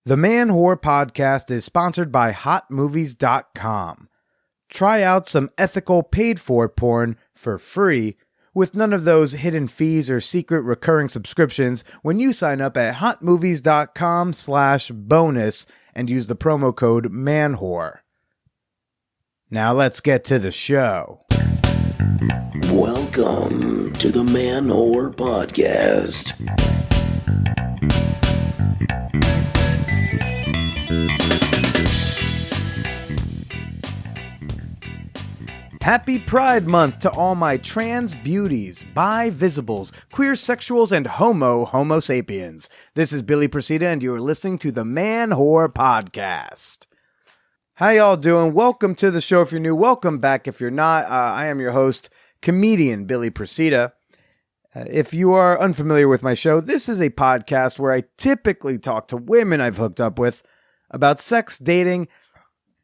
The Man Whore Podcast is sponsored by HotMovies.com. Try out some ethical paid-for porn for free with none of those hidden fees or secret recurring subscriptions when you sign up at HotMovies.com/bonus and use the promo code MANWHORE. Now let's get to the show. Welcome to the Man Whore Podcast. Happy Pride Month to all my trans beauties, bi visibles, queer sexuals, and homo sapiens. This is Billy Procida, and you're listening to the Man Whore Podcast. How y'all doing? Welcome to the show if you're new. Welcome back if you're not. I am your host, comedian Billy Procida. If you are unfamiliar with my show, this is a podcast where I typically talk to women I've hooked up with about sex, dating,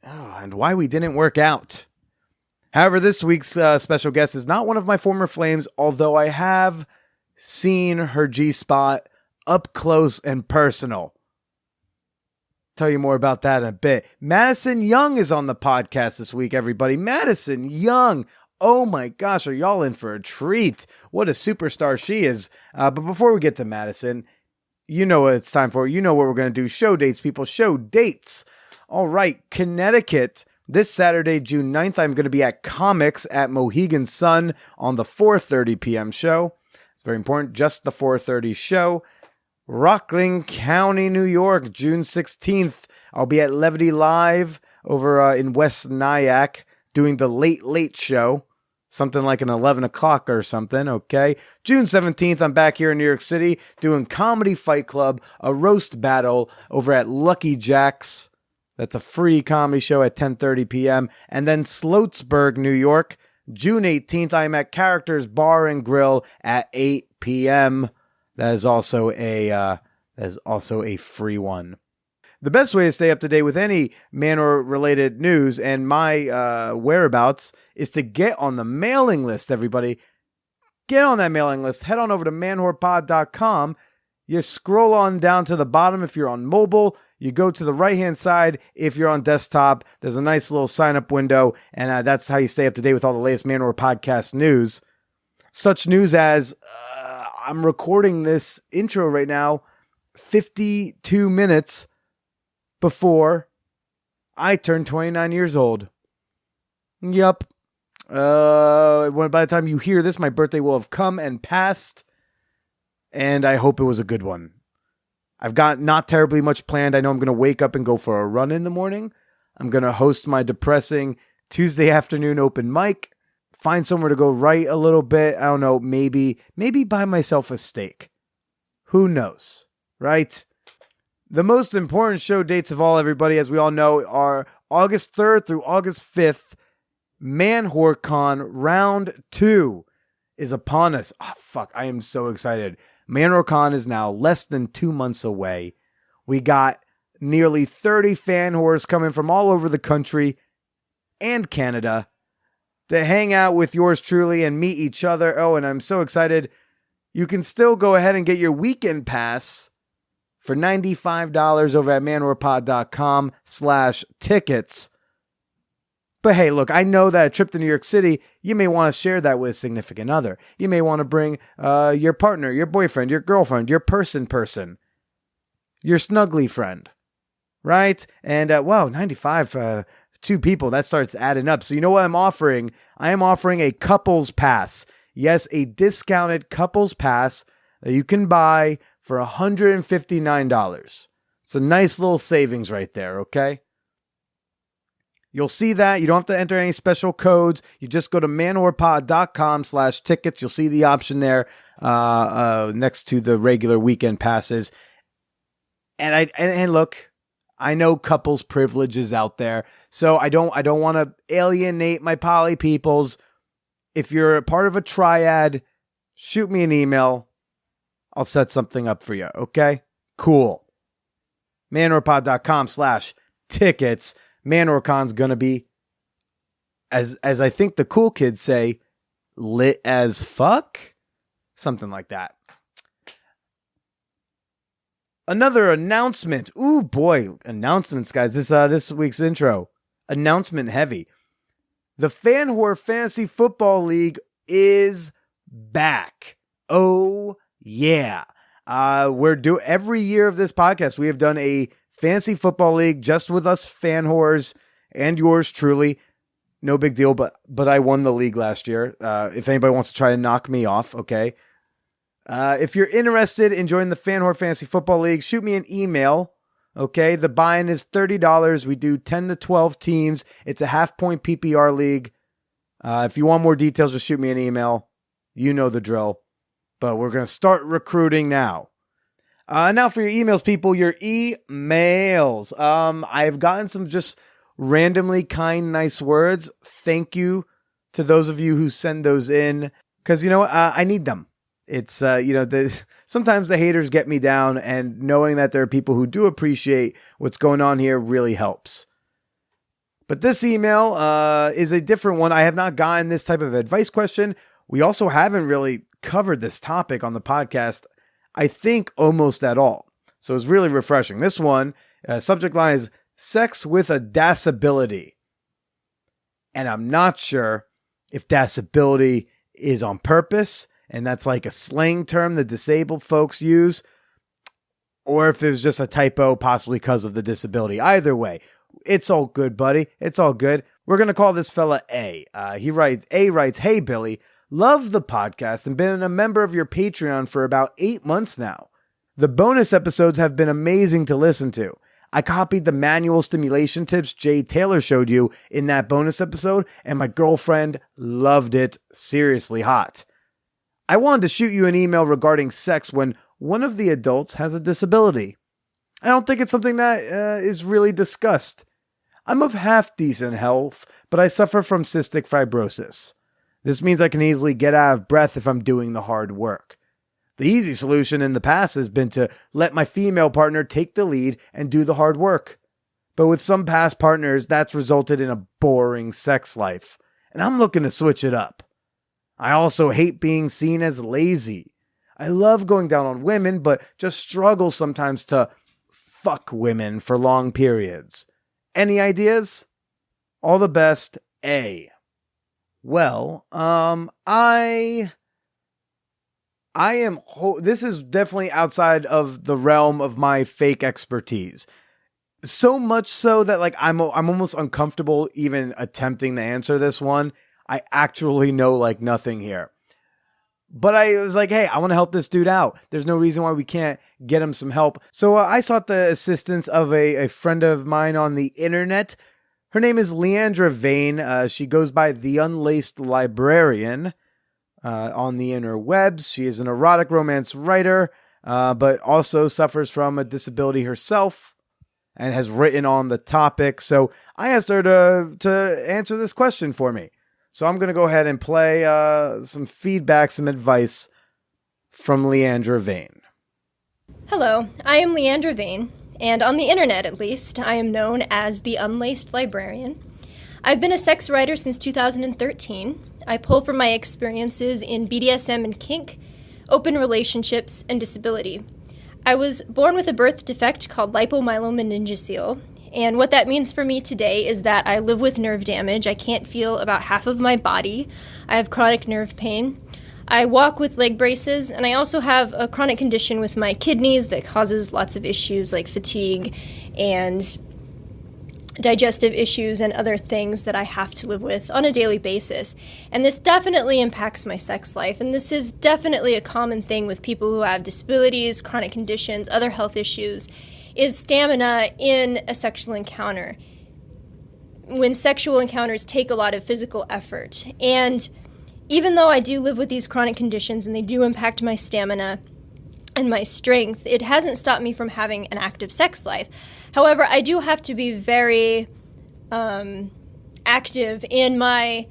and why we didn't work out. However, this week's special guest is not one of my former flames, although I have seen her G-spot up close and personal. Tell you more about that in a bit. Madison Young is on the podcast this week, everybody. Madison Young. Oh my gosh, are y'all in for a treat? What a superstar she is. But before we get to Madison, you know what it's time for. You know what we're going to do. Show dates, people. Show dates. All right, Connecticut. This Saturday, June 9th, I'm going to be at Comics at Mohegan Sun on the 4:30 p.m. show. It's very important, just the 4:30 show. Rockland County, New York, June 16th. I'll be at Levity Live over in West Nyack doing the Late Late Show. Something like an 11 o'clock or something, okay? June 17th, I'm back here in New York City doing Comedy Fight Club, a roast battle over at Lucky Jack's. That's a free comedy show at 10:30 p.m. And then Sloatsburg, New York, June 18th, I'm at Characters Bar and Grill at 8 p.m. That is also a free one. The best way to stay up to date with any man-or-related news and my whereabouts is to get on the mailing list, everybody. Get on that mailing list. Head on over to manwhorepod.com. You scroll on down to the bottom if you're on mobile. You go to the right-hand side if you're on desktop. There's a nice little sign-up window, and that's how you stay up to date with all the latest Man Whore Podcast news. Such news as I'm recording this intro right now 52 minutes before I turn 29 years old. Yup. By the time you hear this, my birthday will have come and passed, and I hope it was a good one. I've got not terribly much planned. I know I'm going to wake up and go for a run in the morning. I'm going to host my depressing Tuesday afternoon open mic. Find somewhere to go write a little bit. I don't know, maybe buy myself a steak. Who knows, right? The most important show dates of all, everybody, as we all know, are August 3rd through August 5th. Man Whore Con Round 2 is upon us. Oh, fuck, I am so excited. Man Whore Con is now less than 2 months away. We got nearly 30 fan whores coming from all over the country and Canada to hang out with yours truly and meet each other. Oh, and I'm so excited. You can still go ahead and get your weekend pass for $95 over at manwhorepod.com/tickets. But hey, look, I know that a trip to New York City, you may want to share that with a significant other. You may want to bring your partner, your boyfriend, your girlfriend, your person, your snuggly friend, right? And, 95 two people, that starts adding up. So you know what I'm offering? I am offering a couples pass. Yes, a discounted couples pass that you can buy for $159. It's a nice little savings right there, okay? You'll see that. You don't have to enter any special codes. You just go to manwhorepod.com/tickets. You'll see the option there next to the regular weekend passes. And look, I know couples privilege is out there, so I don't want to alienate my poly peoples. If you're a part of a triad, shoot me an email. I'll set something up for you. Okay? Cool. manwhorepod.com/tickets. Man Whore Con's gonna be, as I think the cool kids say, lit as fuck? Something like that. Another announcement. Ooh, boy, announcements, guys. This week's intro, announcement heavy. The Fan Whore Fantasy Football League is back. Oh, yeah. Every year of this podcast, we have done a fantasy football league just with us fan whores and yours truly. No big deal, but I won the league last year. If anybody wants to try to knock me off, okay. If you're interested in joining the Fan Whore Fantasy Football League, shoot me an email. Okay, the buy-in is $30. We do 10 to 12 teams. It's a half-point PPR league. If you want more details, just shoot me an email. You know the drill. But we're going to start recruiting now. Now for your emails, people, your emails. I've gotten some just randomly kind, nice words. Thank you to those of you who send those in. Because, I need them. It's, sometimes the haters get me down, and knowing that there are people who do appreciate what's going on here really helps. But this email is a different one. I have not gotten this type of advice question. We also haven't really covered this topic on the podcast, I think, almost at all. So it's really refreshing. This one, subject line is sex with a disability. And I'm not sure if disability is on purpose, and that's like a slang term that disabled folks use, or if it was just a typo, possibly because of the disability. Either way, it's all good, buddy. It's all good. We're going to call this fella A. A writes, "Hey, Billy, love the podcast and been a member of your Patreon for about 8 months now. The bonus episodes have been amazing to listen to. I copied the manual stimulation tips Jay Taylor showed you in that bonus episode, and my girlfriend loved it. Seriously hot. I wanted to shoot you an email regarding sex when one of the adults has a disability. I don't think it's something that is really discussed. I'm of half decent health, but I suffer from cystic fibrosis. This means I can easily get out of breath if I'm doing the hard work. The easy solution in the past has been to let my female partner take the lead and do the hard work. But with some past partners, that's resulted in a boring sex life, and I'm looking to switch it up. I also hate being seen as lazy. I love going down on women, but just struggle sometimes to fuck women for long periods. Any ideas? All the best, A." Well, I am, this is definitely outside of the realm of my fake expertise. So much so that I'm almost uncomfortable even attempting to answer this one. I actually know nothing here. But I was like, hey, I want to help this dude out. There's no reason why we can't get him some help. So I sought the assistance of a friend of mine on the internet. Her name is Leandra Vane. She goes by The Unlaced Librarian on the interwebs. She is an erotic romance writer, but also suffers from a disability herself and has written on the topic. So I asked her to answer this question for me. So I'm going to go ahead and play some feedback, some advice from Leandra Vane. Hello, I am Leandra Vane, and on the internet at least, I am known as the Unlaced Librarian. I've been a sex writer since 2013. I pull from my experiences in BDSM and kink, open relationships, and disability. I was born with a birth defect called lipomyelomeningocele, and what that means for me today is that I live with nerve damage. I can't feel about half of my body. I have chronic nerve pain. I walk with leg braces, and I also have a chronic condition with my kidneys that causes lots of issues like fatigue and digestive issues and other things that I have to live with on a daily basis. And this definitely impacts my sex life, and this is definitely a common thing with people who have disabilities, chronic conditions, other health issues, is stamina in a sexual encounter. When sexual encounters take a lot of physical effort. And even though I do live with these chronic conditions and they do impact my stamina and my strength, it hasn't stopped me from having an active sex life. However, I do have to be very active in my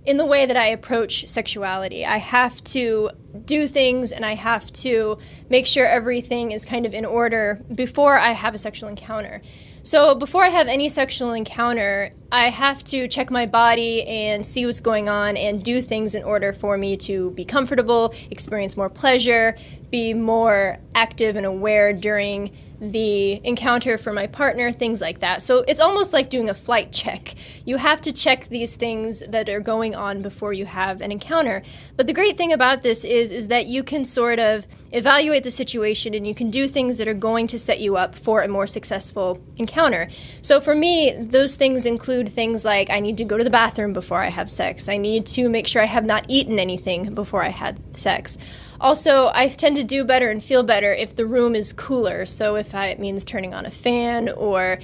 in the way that I approach sexuality. I have to do things and I have to make sure everything is kind of in order before I have a sexual encounter. So before I have any sexual encounter, I have to check my body and see what's going on and do things in order for me to be comfortable, experience more pleasure, be more active and aware during the encounter for my partner, things like that. So it's almost like doing a flight check. You have to check these things that are going on before you have an encounter. But the great thing about this is that you can sort of evaluate the situation and you can do things that are going to set you up for a more successful encounter. So for me, those things include things like I need to go to the bathroom before I have sex. I need to make sure I have not eaten anything before I had sex. Also, I tend to do better and feel better if the room is cooler. So if it means turning on a fan or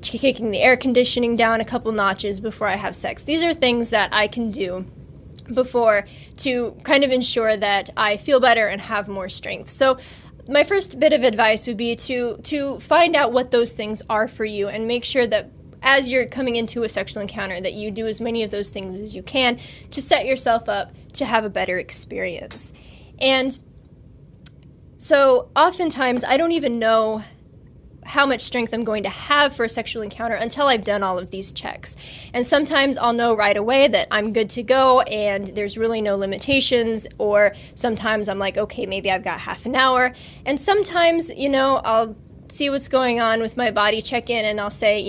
kicking the air conditioning down a couple notches before I have sex. These are things that I can do before to kind of ensure that I feel better and have more strength. So my first bit of advice would be to find out what those things are for you and make sure that as you're coming into a sexual encounter that you do as many of those things as you can to set yourself up to have a better experience. And so oftentimes I don't even know how much strength I'm going to have for a sexual encounter until I've done all of these checks. And sometimes I'll know right away that I'm good to go and there's really no limitations, or sometimes I'm like, okay, maybe I've got half an hour. And sometimes, I'll see what's going on with my body, check in, and I'll say,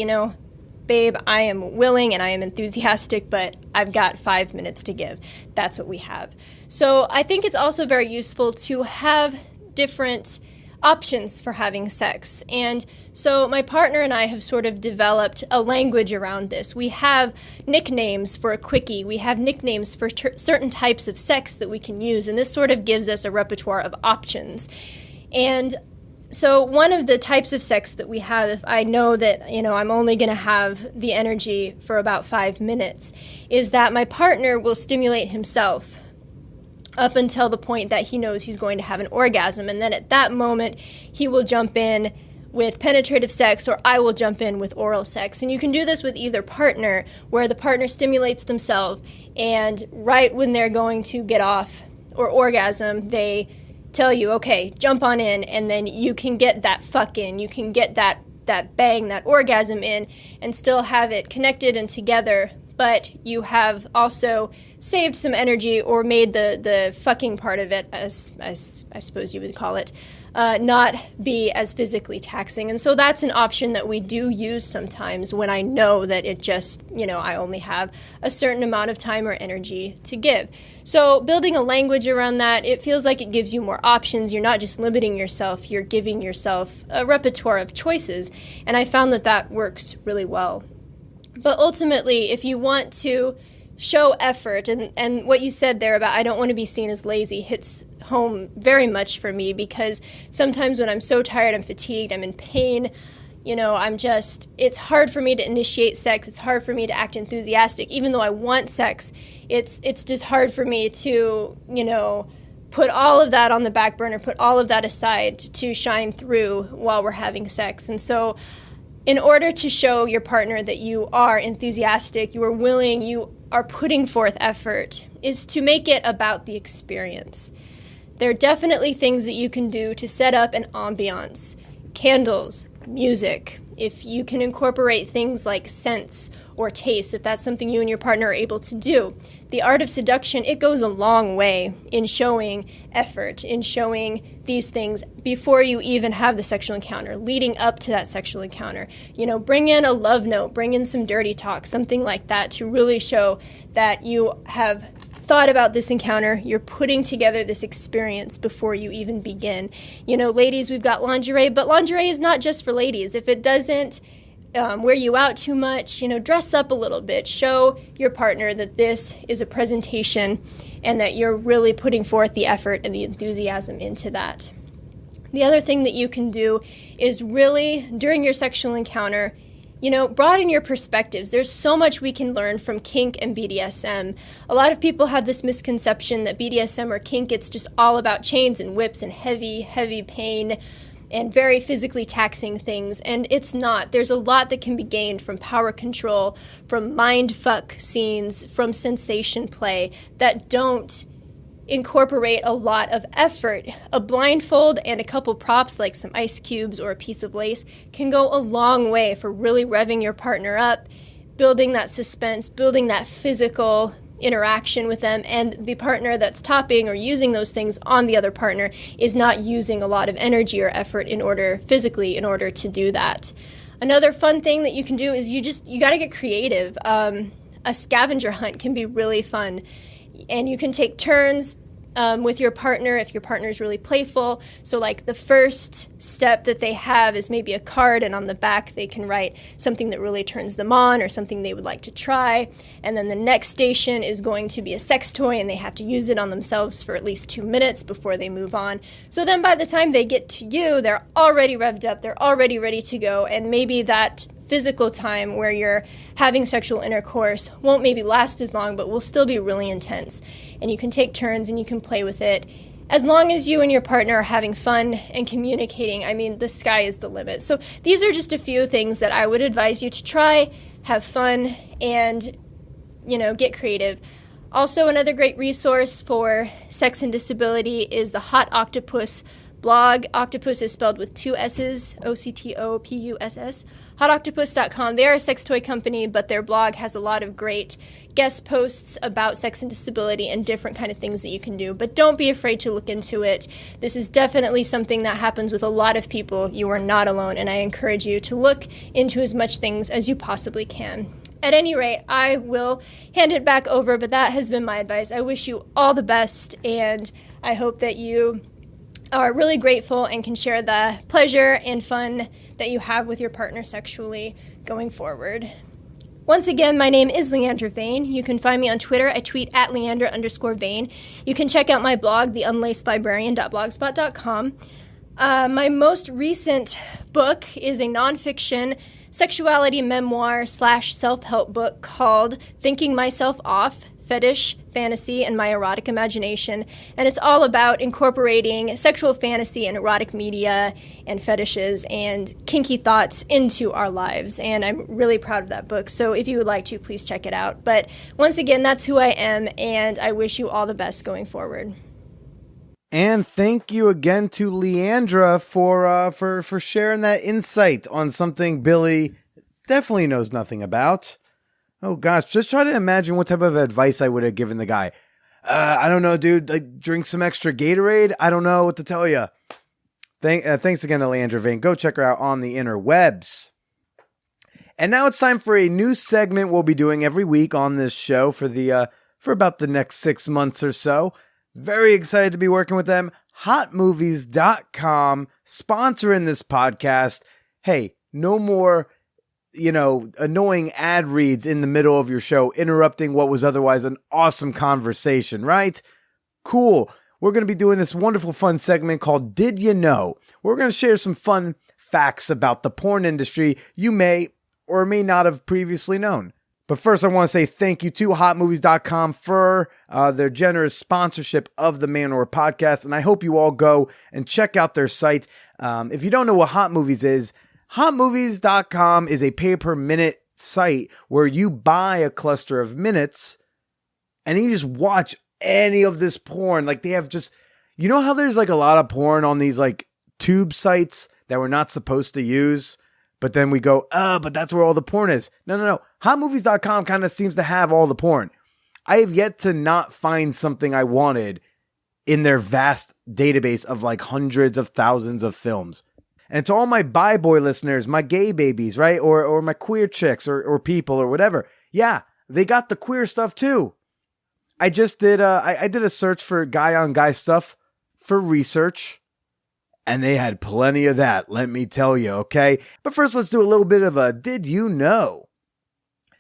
babe, I am willing and I am enthusiastic, but I've got 5 minutes to give. That's what we have. So I think it's also very useful to have different options for having sex. And so my partner and I have sort of developed a language around this. We have nicknames for a quickie. We have nicknames for certain types of sex that we can use. And this sort of gives us a repertoire of options. And so one of the types of sex that we have, if I know that, I'm only going to have the energy for about 5 minutes, is that my partner will stimulate himself up until the point that he knows he's going to have an orgasm. And then at that moment, he will jump in with penetrative sex, or I will jump in with oral sex. And you can do this with either partner, where the partner stimulates themselves, and right when they're going to get off or orgasm, they tell you, okay, jump on in, and then you can get that fuck in, you can get that bang, that orgasm in, and still have it connected and together, but you have also saved some energy or made the fucking part of it, as I suppose you would call it, not be as physically taxing. And so that's an option that we do use sometimes when I know that it just, I only have a certain amount of time or energy to give. So building a language around that, it feels like it gives you more options. You're not just limiting yourself, you're giving yourself a repertoire of choices. And I found that works really well. But ultimately, if you want to show effort, and what you said there about I don't want to be seen as lazy hits home very much for me, because sometimes when I'm so tired, I'm fatigued, I'm in pain, it's hard for me to initiate sex, it's hard for me to act enthusiastic, even though I want sex, it's just hard for me to, put all of that on the back burner, put all of that aside to shine through while we're having sex. And so in order to show your partner that you are enthusiastic, you are willing, you are putting forth effort, is to make it about the experience. There are definitely things that you can do to set up an ambiance. Candles, music. If you can incorporate things like scents or tastes, if that's something you and your partner are able to do. The art of seduction, it goes a long way in showing effort, in showing these things before you even have the sexual encounter, leading up to that sexual encounter. Bring in a love note, bring in some dirty talk, something like that, to really show that you have thought about this encounter, you're putting together this experience before you even begin. Ladies, we've got lingerie, but lingerie is not just for ladies. If it doesn't wear you out too much, dress up a little bit. Show your partner that this is a presentation and that you're really putting forth the effort and the enthusiasm into that. The other thing that you can do is really, during your sexual encounter, broaden your perspectives. There's so much we can learn from kink and BDSM. A lot of people have this misconception that BDSM or kink, it's just all about chains and whips and heavy, heavy pain. and very physically taxing things, and it's not. There's a lot that can be gained from power control, from mindfuck scenes, from sensation play that don't incorporate a lot of effort. A blindfold and a couple props like some ice cubes or a piece of lace can go a long way for really revving your partner up, building that suspense, building that physical interaction with them, and the partner that's topping or using those things on the other partner is not using a lot of energy or effort in order to do that. Another fun thing that you can do is you got to get creative. A scavenger hunt can be really fun, and you can take turns with your partner if your partner is really playful. So like the first step that they have is maybe a card, and on the back they can write something that really turns them on or something they would like to try. And then the next station is going to be a sex toy, and they have to use it on themselves for at least 2 minutes before they move on. So then by the time they get to you, they're already revved up, they're already ready to go, and maybe that physical time where you're having sexual intercourse won't maybe last as long, but will still be really intense. And you can take turns and you can play with it. As long as you and your partner are having fun and communicating, I mean, the sky is the limit. So these are just a few things that I would advise you to try, have fun, and, get creative. Also, another great resource for sex and disability is the Hot Octopuss blog. Octopus is spelled with 2 S's, Octopuss, hotoctopus.com. They are a sex toy company, but their blog has a lot of great guest posts about sex and disability and different kind of things that you can do. But don't be afraid to look into it. This is definitely something that happens with a lot of people. You are not alone, and I encourage you to look into as much things as you possibly can. At any rate, I will hand it back over, but that has been my advice. I wish you all the best, and I hope that you are really grateful and can share the pleasure and fun that you have with your partner sexually going forward. Once again, my name is Leandra Vane. You can find me on Twitter. I tweet at Leandra_Vane. You can check out my blog, theunlacedlibrarian.blogspot.com. My most recent book is a nonfiction sexuality memoir / self-help book called Thinking Myself Off: Fetish, Fantasy, and My Erotic Imagination. And it's all about incorporating sexual fantasy and erotic media and fetishes and kinky thoughts into our lives. And I'm really proud of that book. So if you would like to, please check it out. But once again, that's who I am, and I wish you all the best going forward. And thank you again to Leandra for sharing that insight on something Billy definitely knows nothing about. Oh gosh, just try to imagine what type of advice I would have given the guy. I don't know, dude. Like, drink some extra Gatorade. I don't know what to tell you. Thanks again to Leandra Vane. Go check her out on the interwebs. And now it's time for a new segment we'll be doing every week on this show for about the next 6 months or so. Very excited to be working with them. Hotmovies.com sponsoring this podcast. Hey, no more annoying ad reads in the middle of your show, interrupting what was otherwise an awesome conversation, right? Cool. We're going to be doing this wonderful fun segment called Did You Know? We're going to share some fun facts about the porn industry you may or may not have previously known. But first, I want to say thank you to hotmovies.com for their generous sponsorship of the Man Or podcast, and I hope you all go and check out their site. If you don't know what Hot Movies is, hotmovies.com is a pay-per-minute site where you buy a cluster of minutes and you just watch any of this porn. Like, they have just, you know how there's like a lot of porn on these like tube sites that we're not supposed to use, but then we go, but that's where all the porn is. No. Hotmovies.com kind of seems to have all the porn. I have yet to not find something I wanted in their vast database of like hundreds of thousands of films. And to all my bi boy listeners, my gay babies, right? Or my queer chicks or people or whatever. Yeah, they got the queer stuff too. I just did I did a search for guy on guy stuff for research, and they had plenty of that, let me tell you, okay? But first, let's do a little bit of a Did You Know?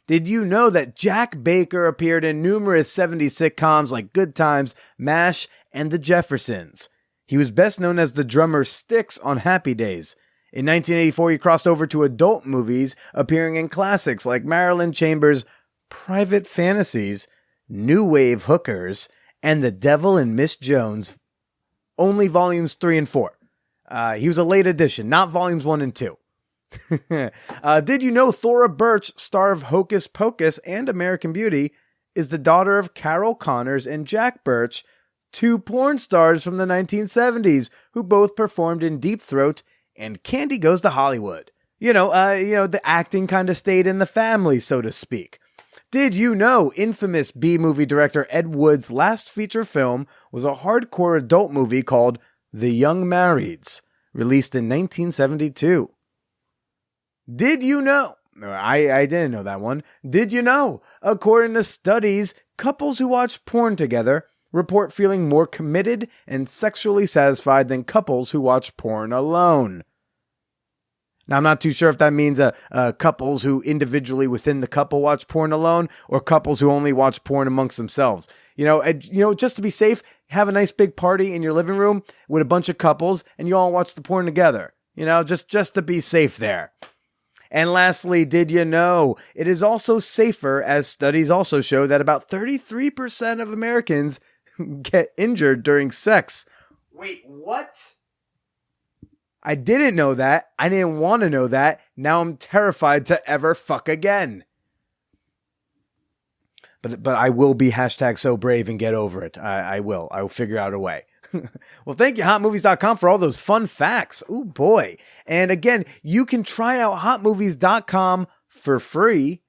Did you know that Jack Baker appeared in numerous 70s sitcoms like Good Times, MASH, and The Jeffersons? He was best known as the drummer Styx on Happy Days. In 1984, he crossed over to adult movies, appearing in classics like Marilyn Chambers' Private Fantasies, New Wave Hookers, and The Devil and Miss Jones, only volumes 3 and 4. He was a late addition, not volumes 1 and 2. Did you know Thora Birch, star of Hocus Pocus and American Beauty, is the daughter of Carol Connors and Jack Birch, 2 porn stars from the 1970s who both performed in Deep Throat and Candy Goes to Hollywood. The acting kind of stayed in the family, so to speak. Did you know infamous B-movie director Ed Wood's last feature film was a hardcore adult movie called The Young Marrieds, released in 1972? Did you know? I didn't know that one. Did you know? According to studies, couples who watch porn together report feeling more committed and sexually satisfied than couples who watch porn alone. Now, I'm not too sure if that means couples who individually within the couple watch porn alone or couples who only watch porn amongst themselves. Just to be safe, have a nice big party in your living room with a bunch of couples and you all watch the porn together. Just to be safe there. And lastly, did you know it is also safer, as studies also show that about 33% of Americans get injured during sex? Wait, what? I didn't know that. I didn't want to know that. Now I'm terrified to ever fuck again. But I will be #so brave and get over it. I will. I will figure out a way. Well, thank you, hotmovies.com, for all those fun facts. Ooh, boy. And again, you can try out hotmovies.com for free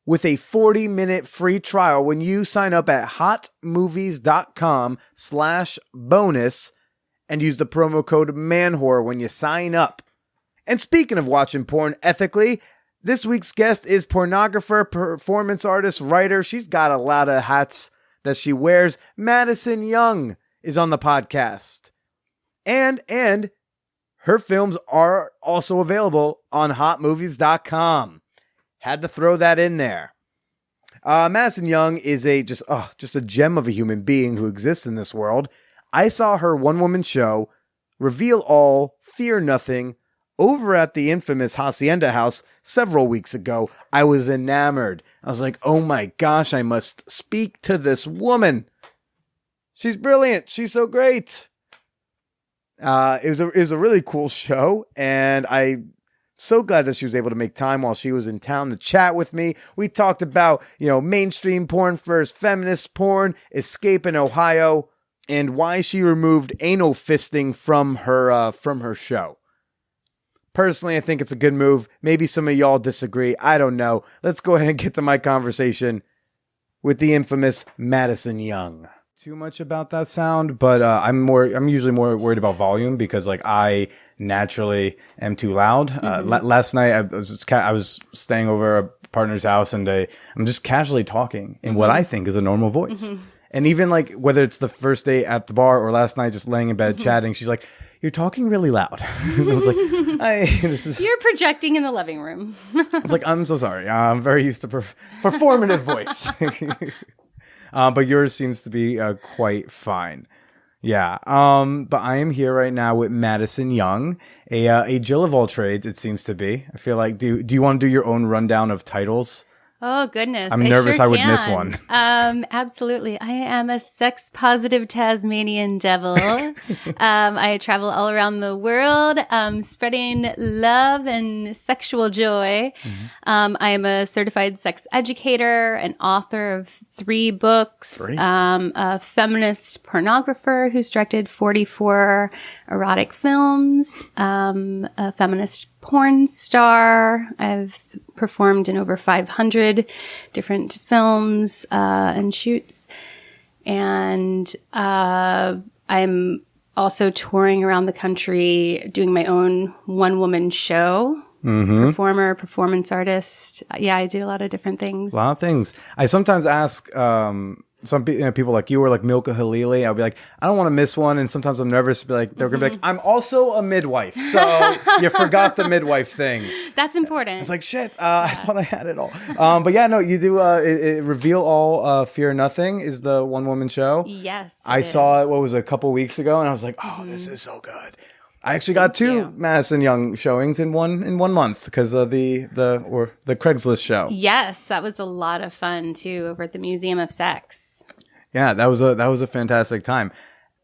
with a 40-minute free trial when you sign up at hotmovies.com/bonus and use the promo code MANWHORE when you sign up. And speaking of watching porn ethically, this week's guest is pornographer, performance artist, writer. She's got a lot of hats that she wears. Madison Young is on the podcast. And her films are also available on hotmovies.com. Had to throw that in there. Madison Young is just a gem of a human being who exists in this world. I saw her one-woman show, Reveal All, Fear Nothing, over at the infamous Hacienda House several weeks ago. I was enamored. I was like, oh my gosh, I must speak to this woman. She's brilliant. She's so great. It was a really cool show, and I'm so glad that she was able to make time while she was in town to chat with me. We talked about, mainstream porn first, feminist porn, Escape in Ohio, and why she removed anal fisting from her show. Personally, I think it's a good move. Maybe some of y'all disagree. I don't know. Let's go ahead and get to my conversation with the infamous Madison Young. Too much about that sound, but I'm usually more worried about volume because I naturally am too loud. Last night I was staying over a partner's house and I'm just casually talking in what I think is a normal voice. And even whether it's the first day at the bar or last night just laying in bed chatting, she's like, "You're talking really loud." I was like, You're projecting in the living room. I was like, "I'm so sorry. I'm very used to performative voice." But yours seems to be quite fine. Yeah. But I am here right now with Madison Young, a Jill of all trades, it seems to be. I feel like, do you want to do your own rundown of titles? Oh, goodness. I'm nervous I would miss one. Absolutely. I am a sex-positive Tasmanian devil. I travel all around the world, spreading love and sexual joy. I am a certified sex educator, an author of 3 books, a feminist pornographer who's directed 44 erotic films, a feminist porn star. I've performed in over 500 different films and shoots. And I'm also touring around the country doing my own one-woman show. Performer, performance artist. Yeah, I do a lot of different things. A lot of things. I sometimes ask some people like you or like Milka Halili. I'll be like, I don't want to miss one. And sometimes I'm nervous to be like, they're going to be like, I'm also a midwife. So you forgot the midwife thing. That's important. It's like, shit, I thought I had it all. But yeah, no, you do Reveal All, Fear Nothing is the one-woman show. Yes. I saw it, a couple weeks ago, and I was like, oh, this is so good. I actually got 2 Madison Young showings in one month because of the Craigslist show. Yes, that was a lot of fun too over at the Museum of Sex. Yeah, that was a fantastic time.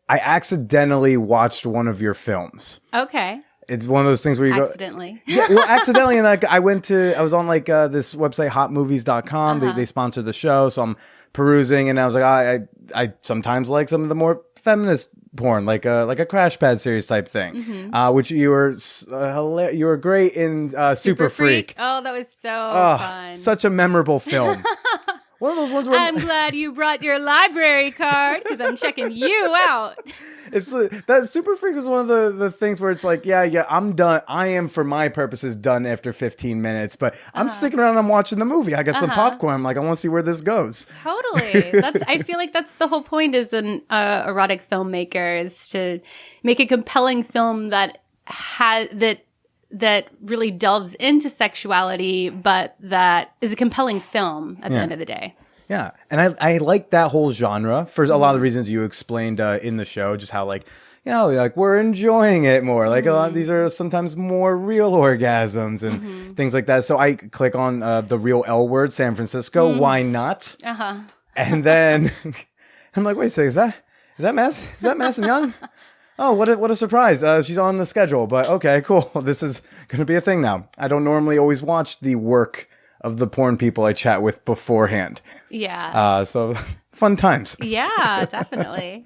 I accidentally watched one of your films. Okay. It's one of those things where you Accidentally. Yeah, well, accidentally. And like I was on like this website, hotmovies.com. They sponsor the show. So I'm perusing and I was like, I sometimes like some of the more feminist porn, like a Crash Pad series type thing, which you were great in Super Freak. Oh, that was so fun. Such a memorable film. One of those ones where I'm glad you brought your library card because I'm checking you out. It's that Super Freak is one of the things where it's like, yeah, I'm done. I am, for my purposes, done after 15 minutes, but I'm sticking around. I'm watching the movie. I got some popcorn. I'm like, I want to see where this goes. Totally. I feel like that's the whole point as an erotic filmmaker, is to make a compelling film that really delves into sexuality, but that is a compelling film at the end of the day. Yeah. And I like that whole genre for a lot of the reasons you explained in the show, just how like, like we're enjoying it more. Like a lot of these are sometimes more real orgasms and things like that. So I click on the real L word, San Francisco. Why not? And then I'm like, wait a second, is that Madison Young? Oh, what a surprise. She's on the schedule, but okay, cool. This is going to be a thing now. I don't normally always watch the work of the porn people I chat with beforehand. Yeah. So fun times. Yeah, definitely.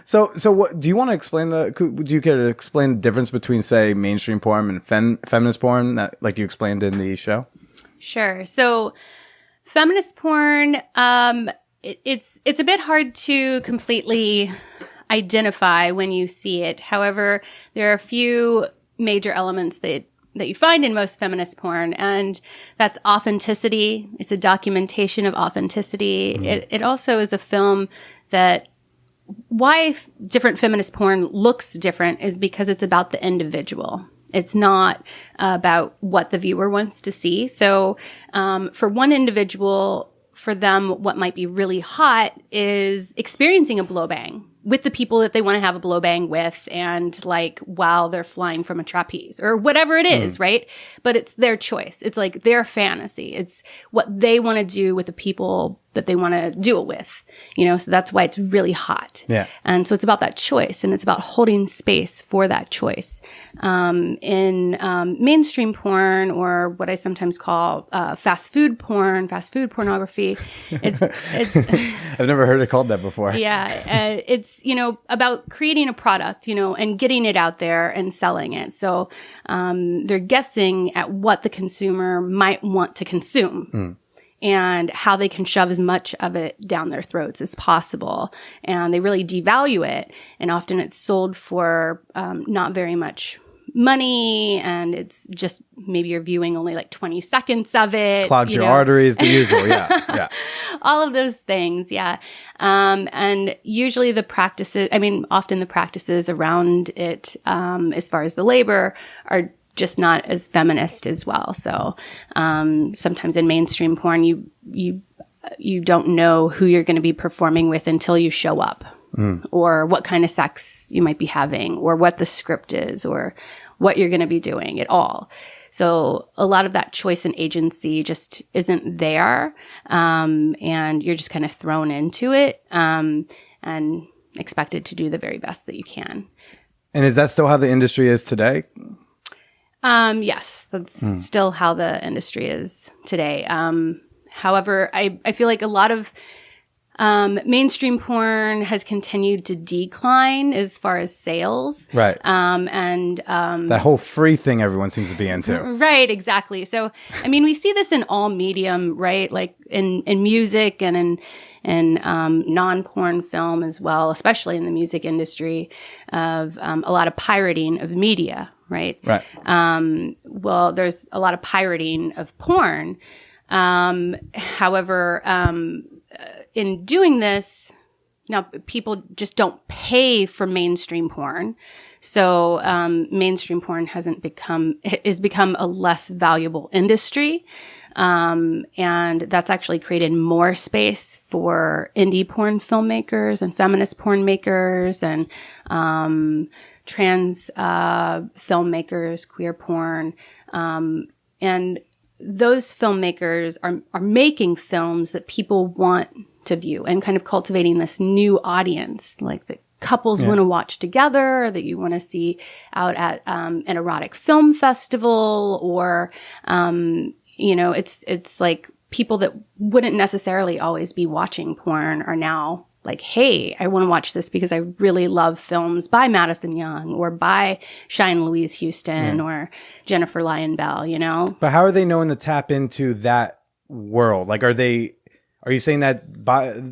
So what do you want to explain do you care to explain the difference between, say, mainstream porn and feminist porn, that like you explained in the show? Sure. So feminist porn, it's a bit hard to completely identify when you see it. However, there are a few major elements that you find in most feminist porn, and that's authenticity. It's a documentation of authenticity. It also is a film that why different feminist porn looks different is because it's about the individual. It's not about what the viewer wants to see. So for one individual, for them, what might be really hot is experiencing a blow bang with the people that they want to have a blow bang with, and like while they're flying from a trapeze or whatever it is, right? But it's their choice. It's like their fantasy. It's what they want to do with the people that they want to do it with, so that's why it's really hot. Yeah. And so it's about that choice, and it's about holding space for that choice. In mainstream porn, or what I sometimes call fast food pornography, it's I've never heard it called that before. Yeah. It's, about creating a product, and getting it out there and selling it. So they're guessing at what the consumer might want to consume. And how they can shove as much of it down their throats as possible. And they really devalue it. And often it's sold for not very much money, and it's just maybe you're viewing only like 20 seconds of it. Clogs your arteries, the usual, yeah. All of those things, yeah. And usually often the practices around it, as far as the labor, are just not as feminist as well. So sometimes in mainstream porn, you don't know who you're going to be performing with until you show up, or what kind of sex you might be having, or what the script is, or what you're going to be doing at all. So a lot of that choice and agency just isn't there, and you're just kind of thrown into it and expected to do the very best that you can. And is that still how the industry is today? Yes, that's still how the industry is today. However, I feel like a lot of mainstream porn has continued to decline as far as sales. Right. That whole free thing everyone seems to be into. Right, exactly. So, we see this in all medium, right? Like in music and in non-porn film as well, especially in the music industry, of a lot of pirating of media. Right. Well, there's a lot of pirating of porn. However, in doing this, now people just don't pay for mainstream porn. So, mainstream porn has become a less valuable industry. And that's actually created more space for indie porn filmmakers and feminist porn makers and, trans filmmakers, queer porn, and those filmmakers are making films that people want to view, and kind of cultivating this new audience, like that couples want to watch together, or that you want to see out at an erotic film festival, or it's like people that wouldn't necessarily always be watching porn are now like, hey, I want to watch this because I really love films by Madison Young or by Shine Louise Houston or Jennifer Lyon Bell, But how are they knowing to tap into that world? Like, are you saying that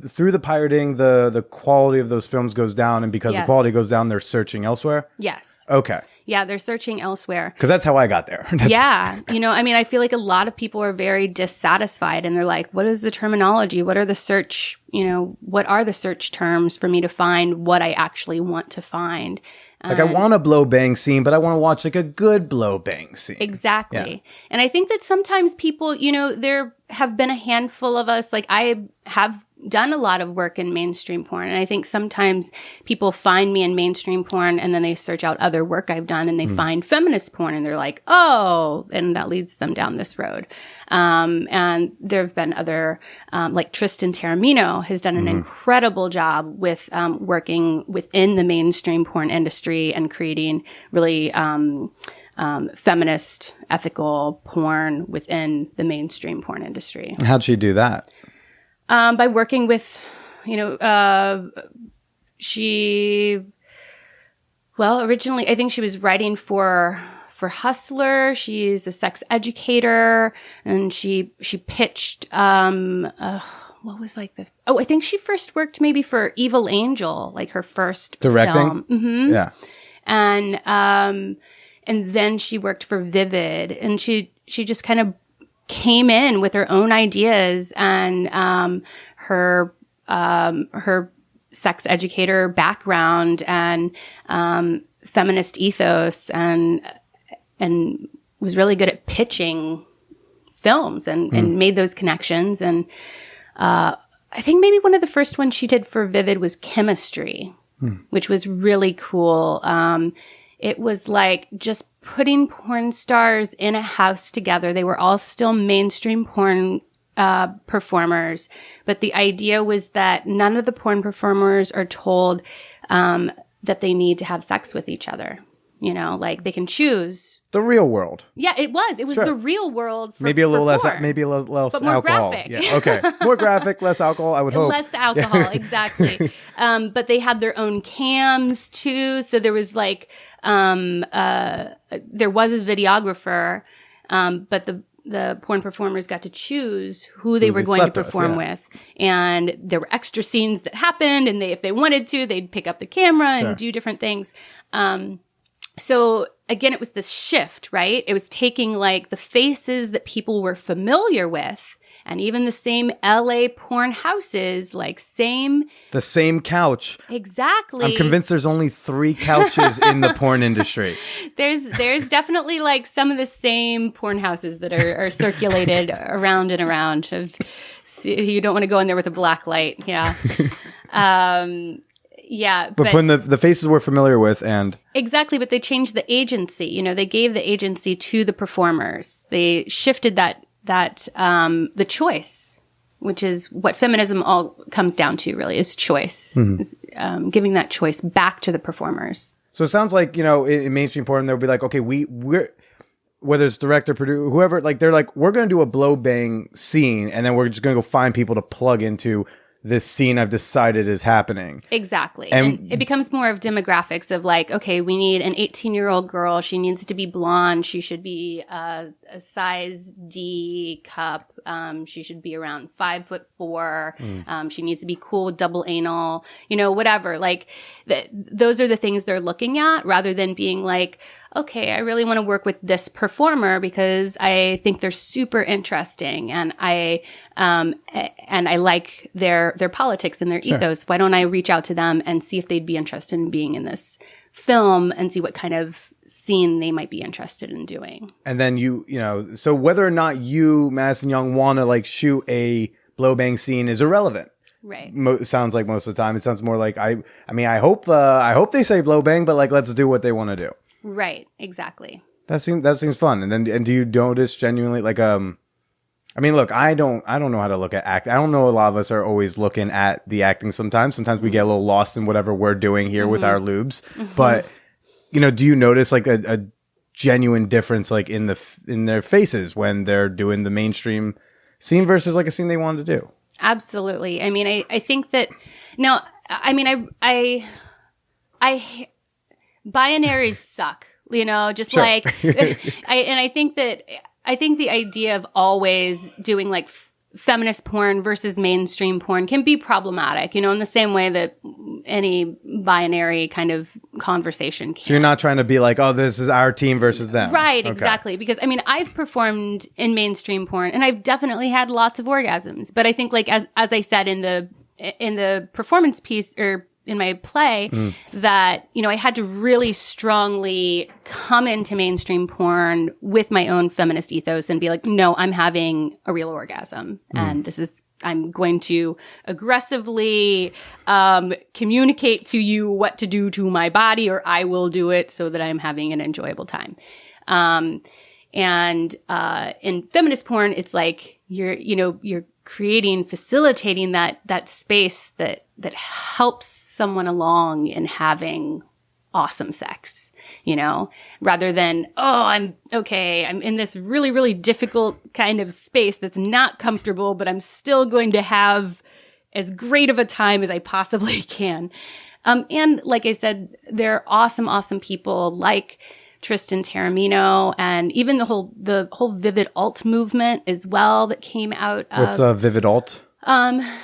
through the pirating, the quality of those films goes down, and because the quality goes down, they're searching elsewhere? Yes. Okay. Yeah, they're searching elsewhere. Because that's how I got there. I feel like a lot of people are very dissatisfied, and they're like, what is the terminology? What are the search terms for me to find what I actually want to find? Like, I want a blow bang scene, but I want to watch like a good blow bang scene. Exactly. Yeah. And I think that sometimes people, there have been a handful of us, like I have done a lot of work in mainstream porn. And I think sometimes people find me in mainstream porn and then they search out other work I've done and they find feminist porn and they're like, oh, and that leads them down this road. And there have been other, like Tristan Taramino has done an incredible job with working within the mainstream porn industry and creating really feminist, ethical porn within the mainstream porn industry. How'd she do that? By working with, originally I think she was writing for Hustler. She's a sex educator, and she pitched, I think she first worked maybe for Evil Angel, like her first directing. Film. Mm-hmm. Yeah. And then she worked for Vivid, and she just kind of came in with her own ideas and her sex educator background and feminist ethos and was really good at pitching films and made those connections. And I think maybe one of the first ones she did for Vivid was Chemistry, which was really cool. It was like just putting porn stars in a house together. They were all still mainstream porn performers, but the idea was that none of the porn performers are told that they need to have sex with each other. Like they can choose. The real world. Yeah, it was. It was Sure. the real world. Maybe a little less. porn. Maybe a little less But more alcohol. graphic. Yeah. Okay. More graphic, less alcohol. I would hope. Less alcohol, exactly. But they had their own cams too. So there was like, there was a videographer, but the porn performers got to choose who they were going to perform with. And there were extra scenes that happened, and if they wanted to, they'd pick up the camera and do different things. So again, it was this shift, right? It was taking like the faces that people were familiar with, and even the same LA porn houses, like the same couch. Exactly. I'm convinced there's only 3 couches in the porn industry. There's definitely like some of the same porn houses that are circulated around and around. You don't want to go in there with a black light. Yeah. Yeah, but putting the faces we're familiar with, and exactly, but they changed the agency. They gave the agency to the performers. They shifted the choice, which is what feminism all comes down to. Really, is choice. Is, giving that choice back to the performers. So it sounds like in mainstream porn, they'll be like, okay, we're whether it's director, producer, whoever, like they're like, we're going to do a blow bang scene, and then we're just going to go find people to plug into this scene I've decided is happening. Exactly. And it becomes more of demographics of like, okay, we need an 18-year-old girl. She needs to be blonde. She should be a size D cup. She should be around 5'4". She needs to be cool with double anal, whatever. Like those are the things they're looking at, rather than being like, okay, I really want to work with this performer because I think they're super interesting and I like their politics and their ethos. Why don't I reach out to them and see if they'd be interested in being in this film and see what kind of scene they might be interested in doing. And then so whether or not you, Madison Young, want to like shoot a blow bang scene is irrelevant. Right. Sounds like most of the time. It sounds more like I hope they say blow bang, but like let's do what they want to do. Right, exactly. That seems fun. And do you notice genuinely like I mean, look, I don't know how to look at act. I don't know. A lot of us are always looking at the acting sometimes. Sometimes we get a little lost in whatever we're doing here with our lubes. But, do you notice like a genuine difference like in their faces when they're doing the mainstream scene versus like a scene they wanted to do? Absolutely. I mean, I think that now, I mean, I binaries suck, just Sure. like, I think the idea of always doing like feminist porn versus mainstream porn can be problematic, in the same way that any binary kind of conversation can. So you're not trying to be like, oh, this is our team versus them. Right, Okay. exactly. Because I mean, I've performed in mainstream porn and I've definitely had lots of orgasms. But I think like as I said in the performance piece or in my play that, I had to really strongly come into mainstream porn with my own feminist ethos and be like, no, I'm having a real orgasm. And I'm going to aggressively communicate to you what to do to my body, or I will do it so that I'm having an enjoyable time. And in feminist porn, it's like you're facilitating that space that helps someone along in having awesome sex, rather than, I'm in this really, really difficult kind of space that's not comfortable, but I'm still going to have as great of a time as I possibly can. And like I said, there are awesome, awesome people like Tristan Taormino, and even the whole Vivid Alt movement as well that came out of... What's Vivid Alt?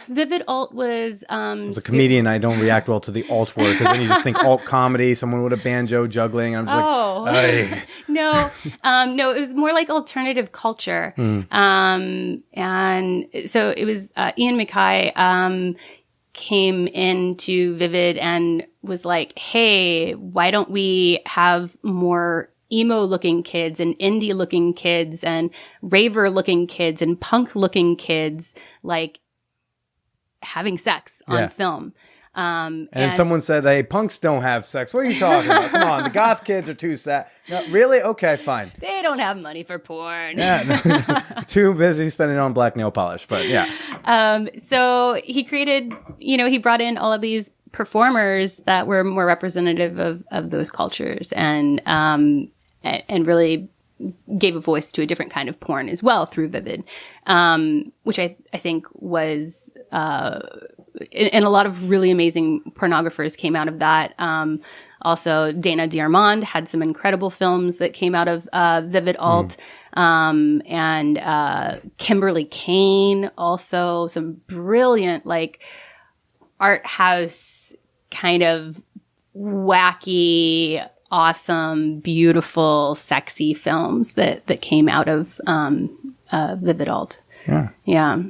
Vivid Alt was... As a comedian, I don't react well to the alt word, because then you just think alt comedy, someone with a banjo juggling, and I'm just like... No, it was more like alternative culture. And so it was Ian MacKay came into Vivid and was like, hey, why don't we have more emo-looking kids and indie-looking kids and raver-looking kids and punk-looking kids, like, having sex on film. And someone said, hey, punks don't have sex. What are you talking about? Come on, the goth kids are too sad. No, really? Okay, fine. They don't have money for porn. Yeah, too busy spending on black nail polish, but yeah. So he created, he brought in all of these performers that were more representative of those cultures and really gave a voice to a different kind of porn as well through Vivid, which I think was, and a lot of really amazing pornographers came out of that. Also, Dana Diarmond had some incredible films that came out of Vivid Alt. And Kimberly Kane, also some brilliant, like, art house kind of wacky, awesome, beautiful, sexy films that came out of Vivid Alt. Yeah.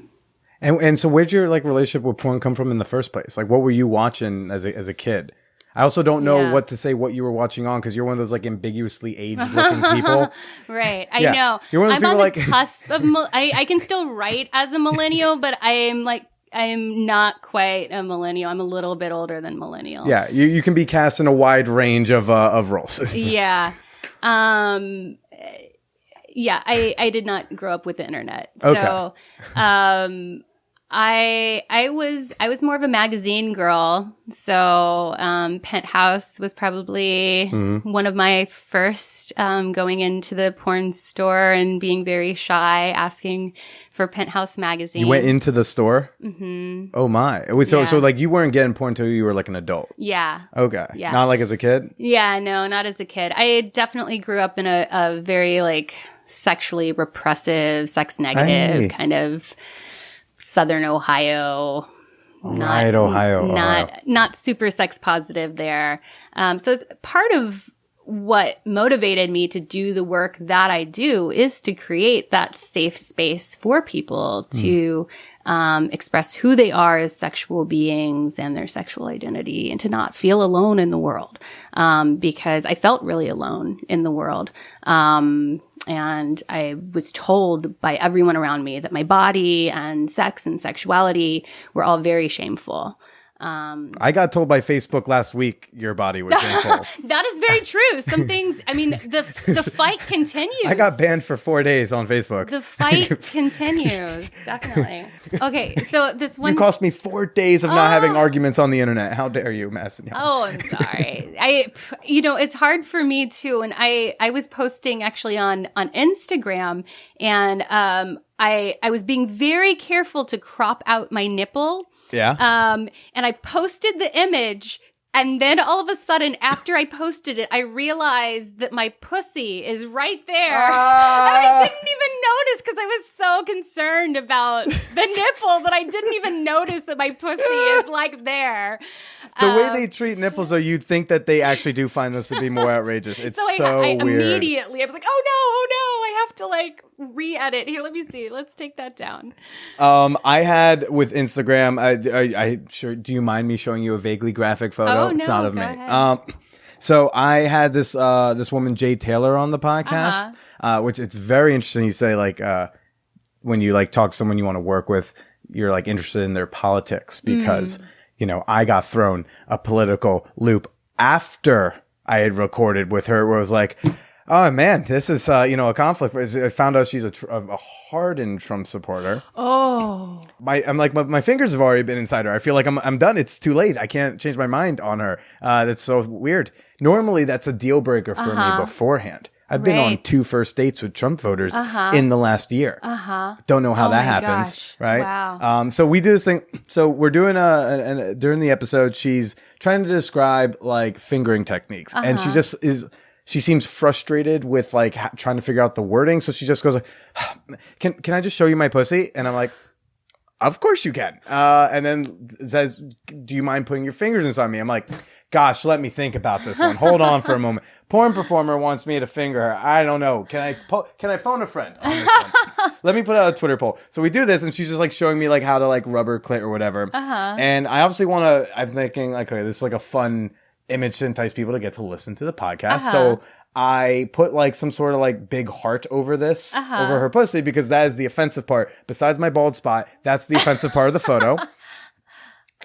And so where'd your like relationship with porn come from in the first place? Like, what were you watching as a kid? I also don't know what to say what you were watching on, because you're one of those like ambiguously aged looking people. Right. I know. You're one of those I'm people on the cusp of, I can still write as a millennial, but I'm not quite a millennial. I'm a little bit older than millennial. Yeah. You can be cast in a wide range of roles. Yeah. Yeah, I did not grow up with the internet. Okay. So, I was more of a magazine girl. So, Penthouse was probably one of my first, going into the porn store and being very shy, asking for Penthouse magazine. You went into the store? Mm-hmm. Oh my. So like you weren't getting porn until you were like an adult? Yeah. Okay. Yeah. Not like as a kid? Yeah, no, not as a kid. I definitely grew up in a very like sexually repressive, sex negative kind of Southern Ohio. Not super sex positive there. So part of what motivated me to do the work that I do is to create that safe space for people to express who they are as sexual beings and their sexual identity, and to not feel alone in the world. Because I felt really alone in the world. And I was told by everyone around me that my body and sex and sexuality were all very shameful. I got told by Facebook last week your body was being told. That is very true. Some things, I mean, the fight continues. I got banned for 4 days on Facebook. The fight continues. Definitely. Okay, so this one... You cost me 4 days of not having arguments on the internet. How dare you, Madison Young? Oh, I'm sorry. It's hard for me too. And I was posting actually on Instagram, and I was being very careful to crop out my nipple. Yeah. And I posted the image, and then all of a sudden, after I posted it, I realized that my pussy is right there. I didn't even notice because I was so concerned about the nipple that I didn't even notice that my pussy is like there. The way they treat nipples, though, you'd think that they actually do find this to be more outrageous. It's so I weird. Immediately, I was like, oh no, I have to like re-edit. Here, let me see. Let's take that down. I had with Instagram, I sure, do you mind me showing you a vaguely graphic photo? Oh, It's no, not of go me. ahead. So I had this woman, Jay Taylor, on the podcast, which it's very interesting. You say like, when you like talk to someone you want to work with, you're like interested in their politics because, I got thrown a political loop after I had recorded with her where it was like, oh man, this is, a conflict. I found out she's a hardened Trump supporter. Oh, My fingers have already been inside her. I feel like I'm done. It's too late. I can't change my mind on her. That's so weird. Normally that's a deal breaker for me beforehand. I've been on 2 first dates with Trump voters in the last year. Don't know how that happens, gosh. right? Wow. So we do this thing. So we're doing during the episode, she's trying to describe like fingering techniques, and she just is. She seems frustrated with like trying to figure out the wording, so she just goes like, "Can I just show you my pussy?" And I'm like, "Of course you can." And then says, "Do you mind putting your fingers inside me?" I'm like, "Gosh, let me think about this one. Hold on for a moment." Porn performer wants me to finger her. I don't know. Can I phone a friend on this one? Let me put out a Twitter poll. So we do this, and she's just like showing me like how to like rub her clit or whatever. And I obviously want to. I'm thinking like, okay, this is like a fun image to entice people to get to listen to the podcast. So I put like some sort of like big heart over this, over her pussy, because that is the offensive part. Besides my bald spot, that's the offensive part of the photo.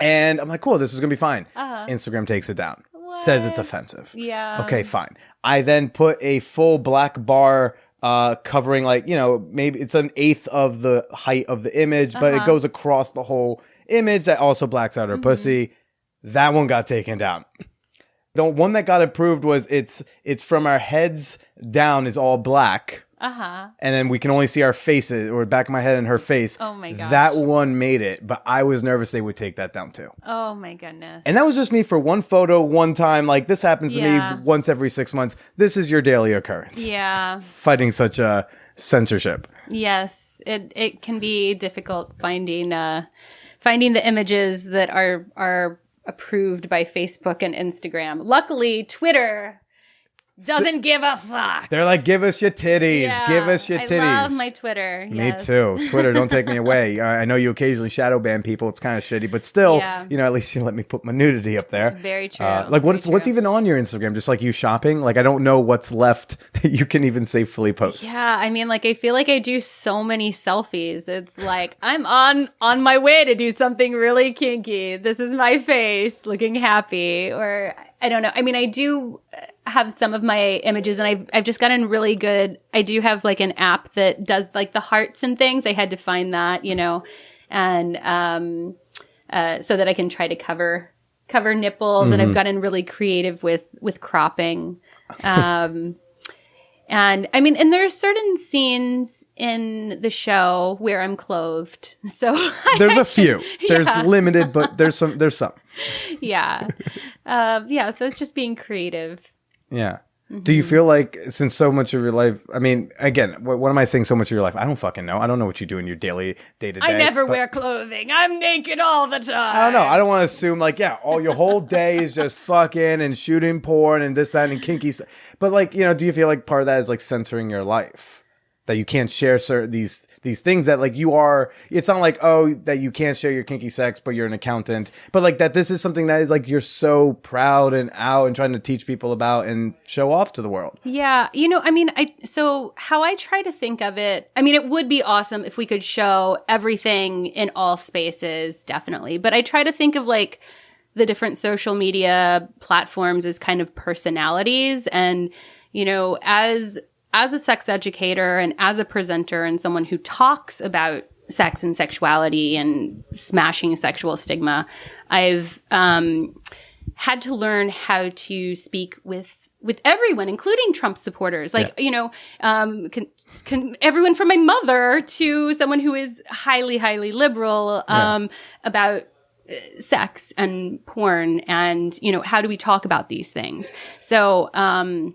And I'm like, cool, this is going to be fine. Instagram takes it down. Says it's offensive. Yeah. Okay, fine. I then put a full black bar covering like, maybe it's an eighth of the height of the image, but it goes across the whole image that also blacks out her pussy. That one got taken down. The one that got approved was it's from our heads down is all black. And then we can only see our faces, or back of my head and her face. Oh my gosh. That one made it, but I was nervous they would take that down too. Oh my goodness. And that was just me for one photo, one time. Like this happens to me once every 6 months. This is your daily occurrence. Yeah. Fighting such a censorship. Yes. It can be difficult finding the images that are approved by Facebook and Instagram. Luckily, Twitter doesn't give a fuck. They're like, give us your titties. Yeah, give us your titties. I love my Twitter. Me Yes. too. Twitter, don't take me away. I know you occasionally shadow ban people. It's kind of shitty, but still, at least you let me put my nudity up there. Very true. Like what's even on your Instagram? Just like you shopping? Like I don't know what's left that you can even safely post. Yeah, I mean, like I feel like I do so many selfies. It's like I'm on my way to do something really kinky. This is my face looking happy, or I don't know. I mean, I do have some of my images, and I've just gotten really good. I do have like an app that does like the hearts and things. I had to find that, and so that I can try to cover nipples. And I've gotten really creative with cropping. And I mean, and there are certain scenes in the show where I'm clothed. So there's a few. There's limited, but there's some. Yeah. So it's just being creative. Yeah. Do you feel like, since so much of your life, I mean, again, what am I saying so much of your life? I don't fucking know. I don't know what you do in your daily day-to-day. I never wear clothing. I'm naked all the time. I don't know. I don't want to assume like, all your whole day is just fucking and shooting porn and this, that, and kinky stuff. But like, do you feel like part of that is like censoring your life? That you can't share certain these things that like you are, it's not like, that you can't share your kinky sex, but you're an accountant, but like that this is something that is like you're so proud and out and trying to teach people about and show off to the world. Yeah. I mean, so how I try to think of it, I mean, it would be awesome if we could show everything in all spaces, definitely. But I try to think of like the different social media platforms as kind of personalities. And, you know, as a sex educator and as a presenter and someone who talks about sex and sexuality and smashing sexual stigma, I've had to learn how to speak with everyone, including Trump supporters, like, you know, can everyone from my mother to someone who is highly, highly liberal, about sex and porn and, you know, how do we talk about these things? So, and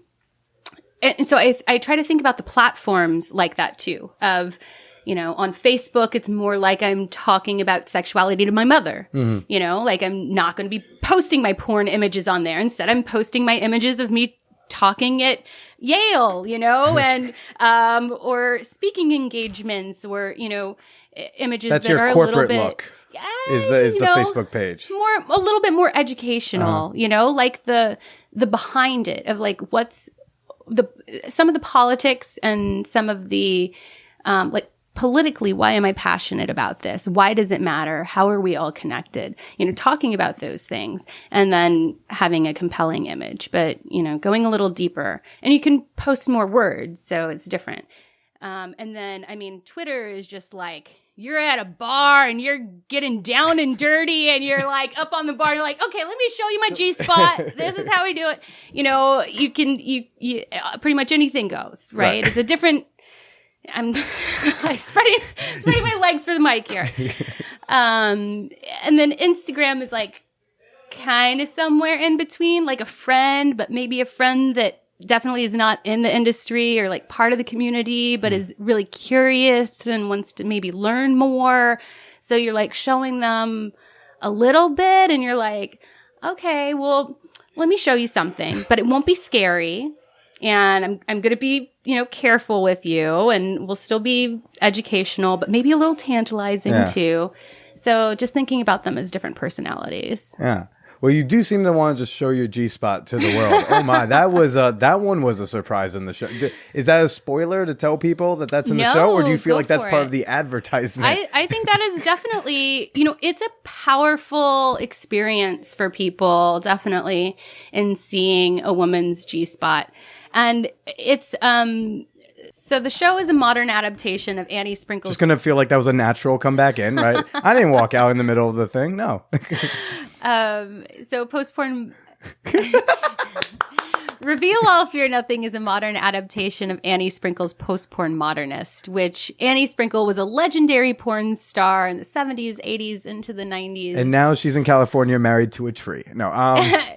so I try to think about the platforms like that too, of, you know, on Facebook, it's more like I'm talking about sexuality to my mother. You know, like I'm not going to be posting my porn images on there. Instead, I'm posting my images of me talking at Yale, you know, and or speaking engagements or, you know, images That's that your are a corporate little bit look. Is the Facebook page a little bit more educational, you know, like the behind it of like what's some of the politics and some of the like politically, why am I passionate about this? Why does it matter? How are we all connected? You know, talking about those things and then having a compelling image, but, you know, going a little deeper. And you can post more words, so it's different. And then, I mean, Twitter is just like, you're at a bar and you're getting down and dirty and you're like up on the bar and you're like, okay, let me show you my G-spot. This is how we do it. You know, you pretty much anything goes, right? It's a different, I'm spreading my legs for the mic here. And then Instagram is like kind of somewhere in between, like a friend, but maybe a friend that definitely is not in the industry or like part of the community, but is really curious and wants to maybe learn more. So you're like showing them a little bit and you're like, okay, well, let me show you something, but it won't be scary. And I'm going to be, you know, careful with you and we'll still be educational, but maybe a little tantalizing too. So just thinking about them as different personalities. Yeah. Well, you do seem to want to just show your G-spot to the world. Oh my, that one was a surprise in the show. Is that a spoiler to tell people that that's in the show? Or do you feel like that's part of the advertisement? I think that is definitely, you know, it's a powerful experience for people, definitely, in seeing a woman's G-spot. And it's, so the show is a modern adaptation of Annie Sprinkle's. Just going to feel like that was a natural comeback in, right? I didn't walk out in the middle of the thing. No. So post-porn Reveal All Fear Nothing is a modern adaptation of Annie Sprinkle's Post-Porn Modernist, which Annie Sprinkle was a legendary porn star in the 70s, 80s, into the 90s. And now she's in California married to a tree. No,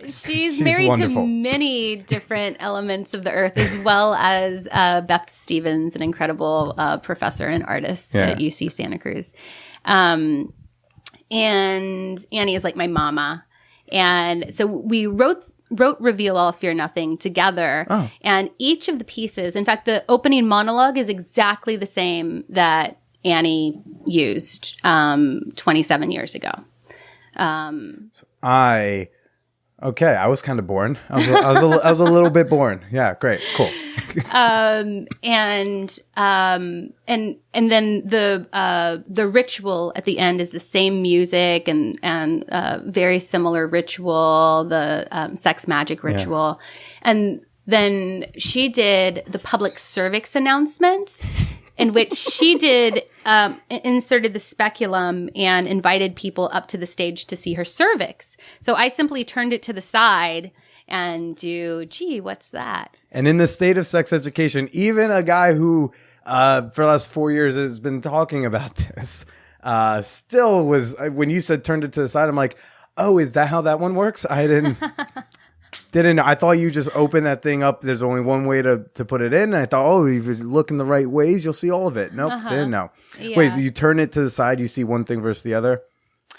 she's married wonderful. to many different elements of the earth, as well as Beth Stevens, an incredible professor and artist at UC Santa Cruz. And Annie is like my mama. And so we wrote Reveal All Fear Nothing together. Oh. And each of the pieces, in fact, the opening monologue is exactly the same that Annie used 27 years ago. I was kind of bored. I was a little bit bored. Yeah, great, cool. And then the ritual at the end is the same music and very similar ritual, the sex magic ritual. Yeah. And then she did the public cervix announcement, in which she did inserted the speculum and invited people up to the stage to see her cervix. So I simply turned it to the side and gee, what's that? And in the state of sex education, even a guy who for the last 4 years has been talking about this still was, when you said turned it to the side, I'm like, oh, is that how that one works? I didn't know. I thought you just open that thing up. There's only one way to put it in. And I thought, oh, if you look in the right ways, you'll see all of it. Nope, didn't know. Yeah. Wait, so you turn it to the side, you see one thing versus the other?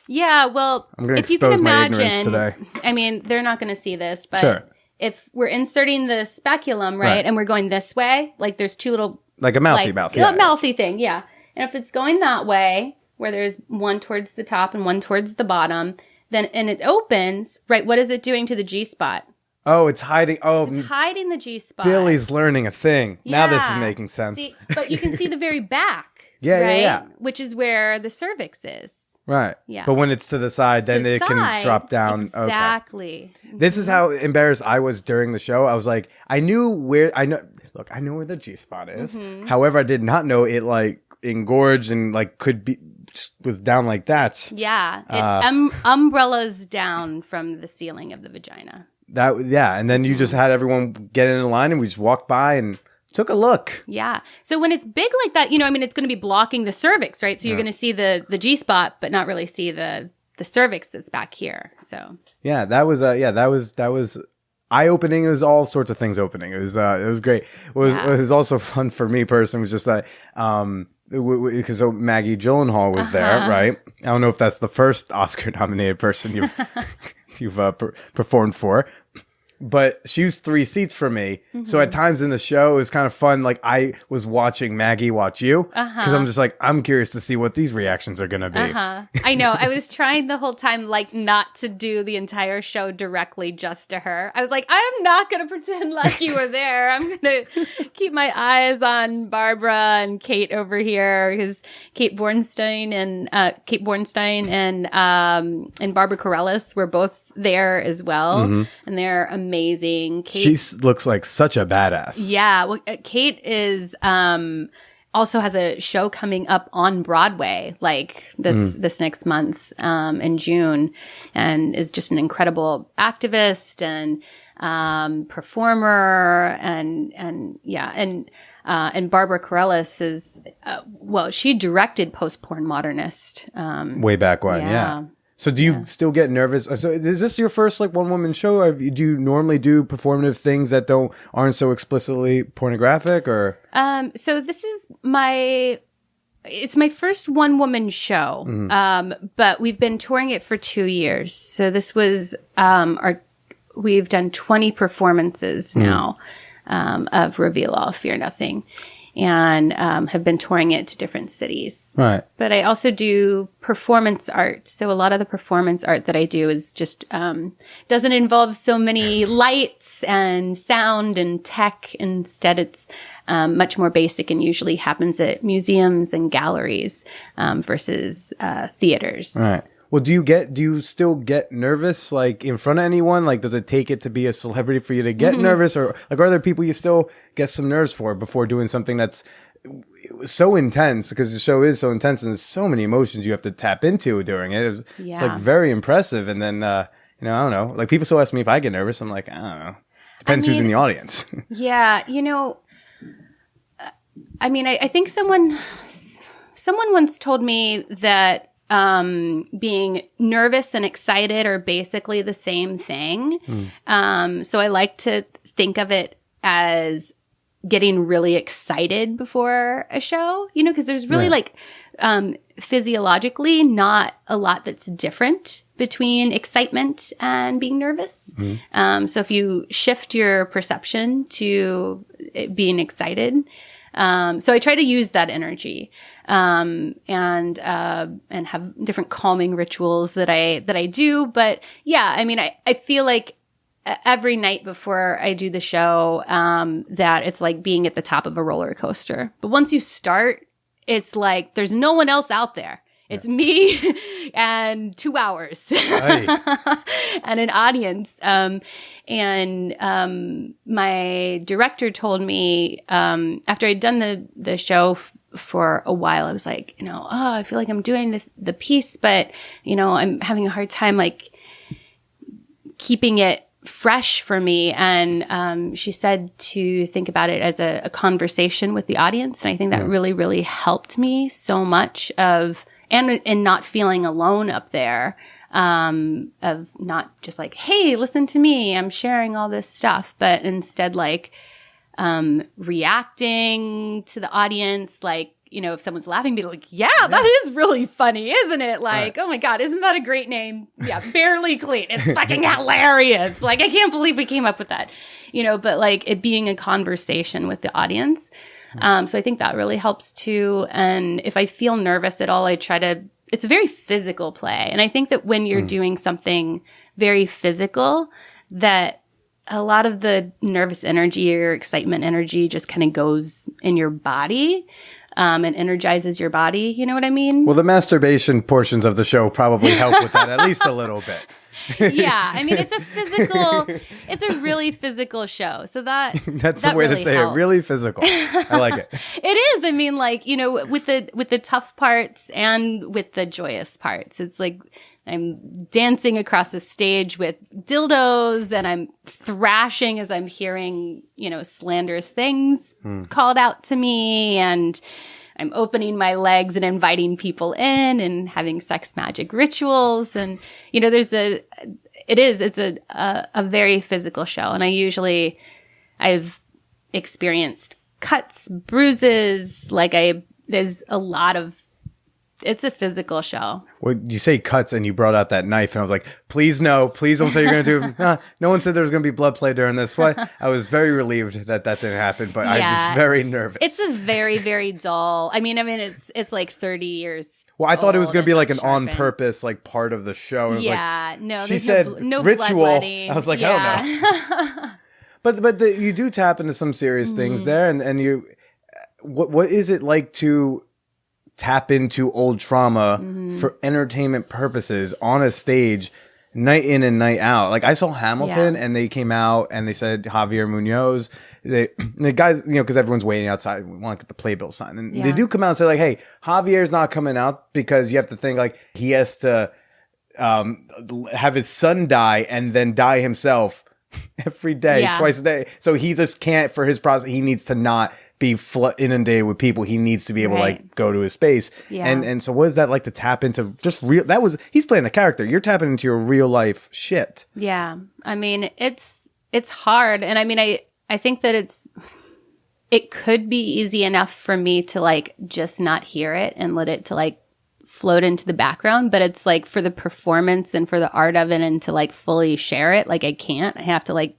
Yeah, well, I'm going to expose my ignorance today. I mean, they're not going to see this, but if we're inserting the speculum, right, and we're going this way, like there's two little... Like a mouthy mouth. Yeah. Mouthy thing, yeah. And if it's going that way, where there's one towards the top and one towards the bottom, then and it opens, right, what is it doing to the G-spot? Oh, it's hiding. Oh, it's hiding the G-spot. Billy's learning a thing. Yeah. Now this is making sense. See, but you can see the very back. Yeah, right? yeah. Which is where the cervix is. Right. Yeah. But when it's to the side, then To the it can side, drop down. Exactly. Okay. This is how embarrassed I was during the show. I was like, I know where the G spot is. However, I did not know it like engorged and like could be was down like that. Yeah. It umbrellas down from the ceiling of the vagina. And then you just had everyone get in line and we just walked by and took a look. Yeah. So when it's big like that, it's going to be blocking the cervix, right? So you're going to see the G spot, but not really see the cervix that's back here. So yeah, that was eye opening. It was all sorts of things opening. It was great. It was also fun for me personally. It was just that because Maggie Gyllenhaal was there, right? I don't know if that's the first Oscar nominated person you've performed for. But she was 3 seats from me. So at times in the show, it was kind of fun. Like I was watching Maggie watch you. Because I'm just like, I'm curious to see what these reactions are going to be. I know. I was trying the whole time, like, not to do the entire show directly just to her. I was like, I am not going to pretend like you were there. I'm going to keep my eyes on Barbara and Kate over here. Because Kate Bornstein and Barbara Carellis were both there as well, and they're amazing. Kate, she looks like such a badass. Yeah, well, Kate is also has a show coming up on Broadway like this next month in June, and is just an incredible activist and performer, and Barbara Carellis is she directed Post-Porn Modernist way back when. Yeah. So do you still get nervous? So is this your first like one woman show, or do you normally do performative things that aren't so explicitly pornographic, or? So this is it's my first one woman show. But we've been touring it for 2 years. So this was we've done 20 performances now of Reveal All, Fear Nothing. And have been touring it to different cities. Right. But I also do performance art. So a lot of the performance art that I do is just doesn't involve so many lights and sound and tech. Instead, it's much more basic and usually happens at museums and galleries versus theaters. Right. Well, do you still get nervous, like, in front of anyone? Like, does it take it to be a celebrity for you to get nervous? Or, like, are there people you still get some nerves for before doing something that's so intense? Because the show is so intense and there's so many emotions you have to tap into during it. It's like, very impressive. And then, I don't know. Like, people still ask me if I get nervous. I'm like, I don't know. Depends who's in the audience. Yeah, I think someone once told me that being nervous and excited are basically the same thing. So I like to think of it as getting really excited before a show, because there's really physiologically not a lot that's different between excitement and being nervous. So if you shift your perception to it being excited, so I try to use that energy, and have different calming rituals that I do. But yeah, I feel like every night before I do the show, that it's like being at the top of a roller coaster. But once you start, it's like there's no one else out there. It's me and 2 hours and an audience. My director told me, after I'd done the show for a while, I was like, I feel like I'm doing the piece, but, I'm having a hard time like keeping it fresh for me. And she said to think about it as a conversation with the audience. And I think that really, really helped me so much and not feeling alone up there, of not just like, hey, listen to me, I'm sharing all this stuff, but instead like reacting to the audience, like, if someone's laughing, be like, yeah, that is really funny, isn't it? Like, oh my God, isn't that a great name? Yeah, Barely Clean. It's fucking hilarious. Like, I can't believe we came up with that, but like it being a conversation with the audience. So I think that really helps too. And if I feel nervous at all, it's a very physical play. And I think that when you're doing something very physical, that a lot of the nervous energy or excitement energy just kind of goes in your body. and energizes your body. You know what I mean? Well, the masturbation portions of the show probably help with that at least a little bit. Yeah, I mean, it's a really physical show. So that's the way really to say helps. it. Really physical. I like it. It is. I mean, like, you know, with the tough parts and with the joyous parts, it's like I'm dancing across the stage with dildos and I'm thrashing as I'm hearing, you know, slanderous things called out to me, and I'm opening my legs and inviting people in and having sex magic rituals. And, you know, it's a very physical show. And I've experienced cuts, bruises, it's a physical show. Well, you say cuts and you brought out that knife and I was like, please no, please don't say you're going to do no one said there was going to be blood play during this. Why? I was very relieved that didn't happen, but I was very nervous. It's a very, very dull. I mean, it's like 30 years. Well, I thought it was going to be like an sharpened. on purpose like part of the show. And it was like, no. She said no ritual. bloodletting. I was like, hell no. But you do tap into some serious things there, and you, what is it like to tap into old trauma for entertainment purposes on a stage, night in and night out? Like I saw Hamilton, and they came out and they said Javier Munoz. The guys, you know, because everyone's waiting outside, we want to get the playbill signed, and they do come out and say like, "Hey, Javier's not coming out because you have to think like he has to have his son die and then die himself every day, twice a day. So he just can't, for his process, he needs to not be inundated with people. He needs to be able to like go to his space. Yeah. And so what is that like to tap into just real, he's playing a character. You're tapping into your real life shit. Yeah. I mean, it's hard. And I mean, I think that it could be easy enough for me to like just not hear it and let it to like float into the background, but it's like for the performance and for the art of it and to like fully share it, like I can't. I have to like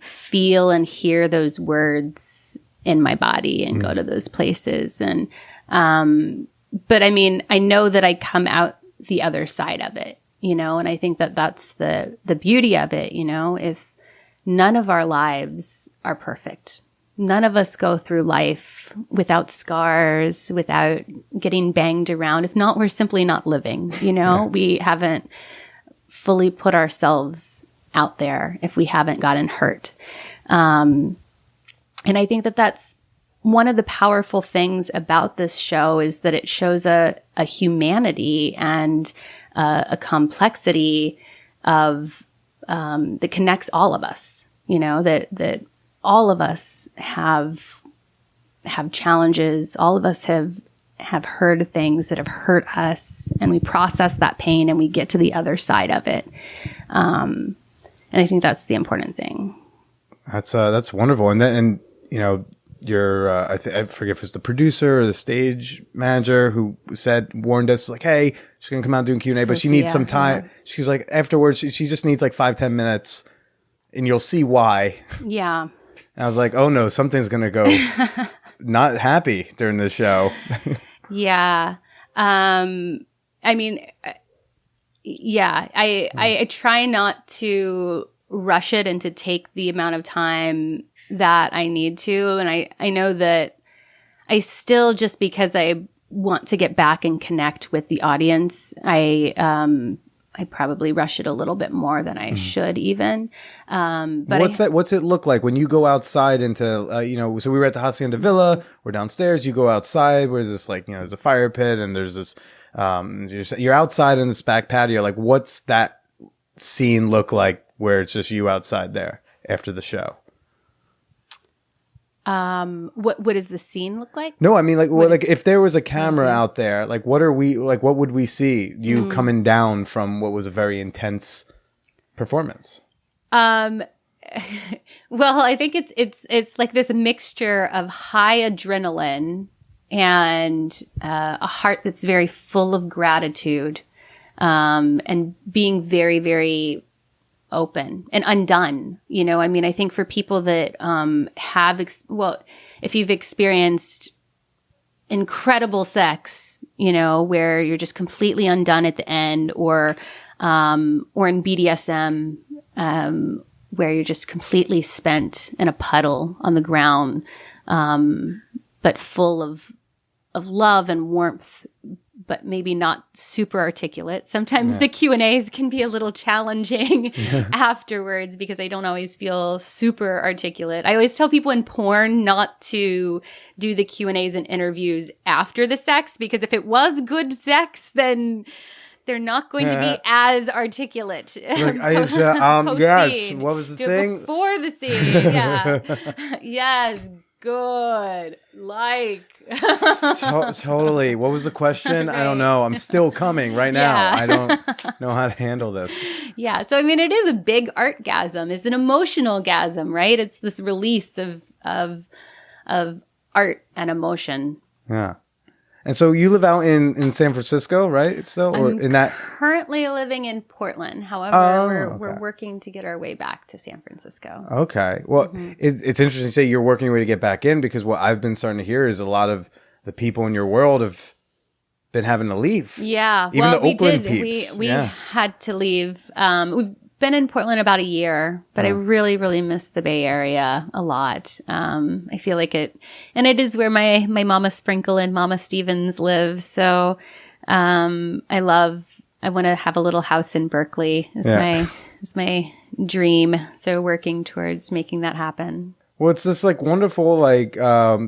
feel and hear those words in my body and go to those places. And but I mean, I know that I come out the other side of it, you know, and I think that that's the beauty of it, you know. If none of our lives are perfect, none of us go through life without scars, without getting banged around. If not, we're simply not living, you know. We haven't fully put ourselves out there if we haven't gotten hurt. And I think that that's one of the powerful things about this show, is that it shows a humanity and a complexity of that connects all of us, you know, that all of us have challenges. All of us have heard things that have hurt us, and we process that pain and we get to the other side of it. And I think that's the important thing. That's wonderful. And you know, I forget if it was the producer or the stage manager who warned us like, hey, she's going to come out doing Q&A, but she needs some time. Yeah. She was like, afterwards, she just needs like 5-10 minutes and you'll see why. Yeah. And I was like, oh no, something's going to go not happy during this show. Yeah. I mean, yeah, I try not to rush it and to take the amount of time that I need to. And I know that I still, just because I want to get back and connect with the audience, I probably rush it a little bit more than I should even. But what's it look like when you go outside into, you know, so we were at the Hacienda Villa, we're downstairs, you go outside, where's this like, you know, there's a fire pit and there's this, you're outside in this back patio. Like what's that scene look like where it's just you outside there after the show? What does the scene look like? No, I mean like if there was a camera out there, like what would we see you coming down from what was a very intense performance? Well, I think it's like this mixture of high adrenaline and a heart that's very full of gratitude, and being very, very open and undone. You know, I mean, I think for people that if you've experienced incredible sex, you know, where you're just completely undone at the end, or in BDSM, where you're just completely spent in a puddle on the ground, but full of love and warmth, but maybe not super articulate. Sometimes the Q&As can be a little challenging afterwards because I don't always feel super articulate. I always tell people in porn not to do the Q&As and interviews after the sex, because if it was good sex, then they're not going to be as articulate. Like, yes, what was the Do thing? it before the scene, yeah. Yes, good. Like. Totally. What was the question? I don't know. I'm still coming right now. Yeah. I don't know how to handle this. Yeah. So, I mean, it is a big artgasm. It's an emotional gasm, right? It's this release of art and emotion. Yeah. And so you live out in San Francisco, right? So, or in that currently living in Portland. However, we're working to get our way back to San Francisco. Okay. Well, it's interesting to say you're working your way to get back in, because what I've been starting to hear is a lot of the people in your world have been having to leave. Yeah. Even well, the Oakland we did. peeps. We had to leave. We've been in Portland about a year, but I really, really miss the Bay Area a lot. I feel like it is where my Mama Sprinkle and Mama Stevens live. So, I want to have a little house in Berkeley. It's my dream. So working towards making that happen. Well, it's this like wonderful, like,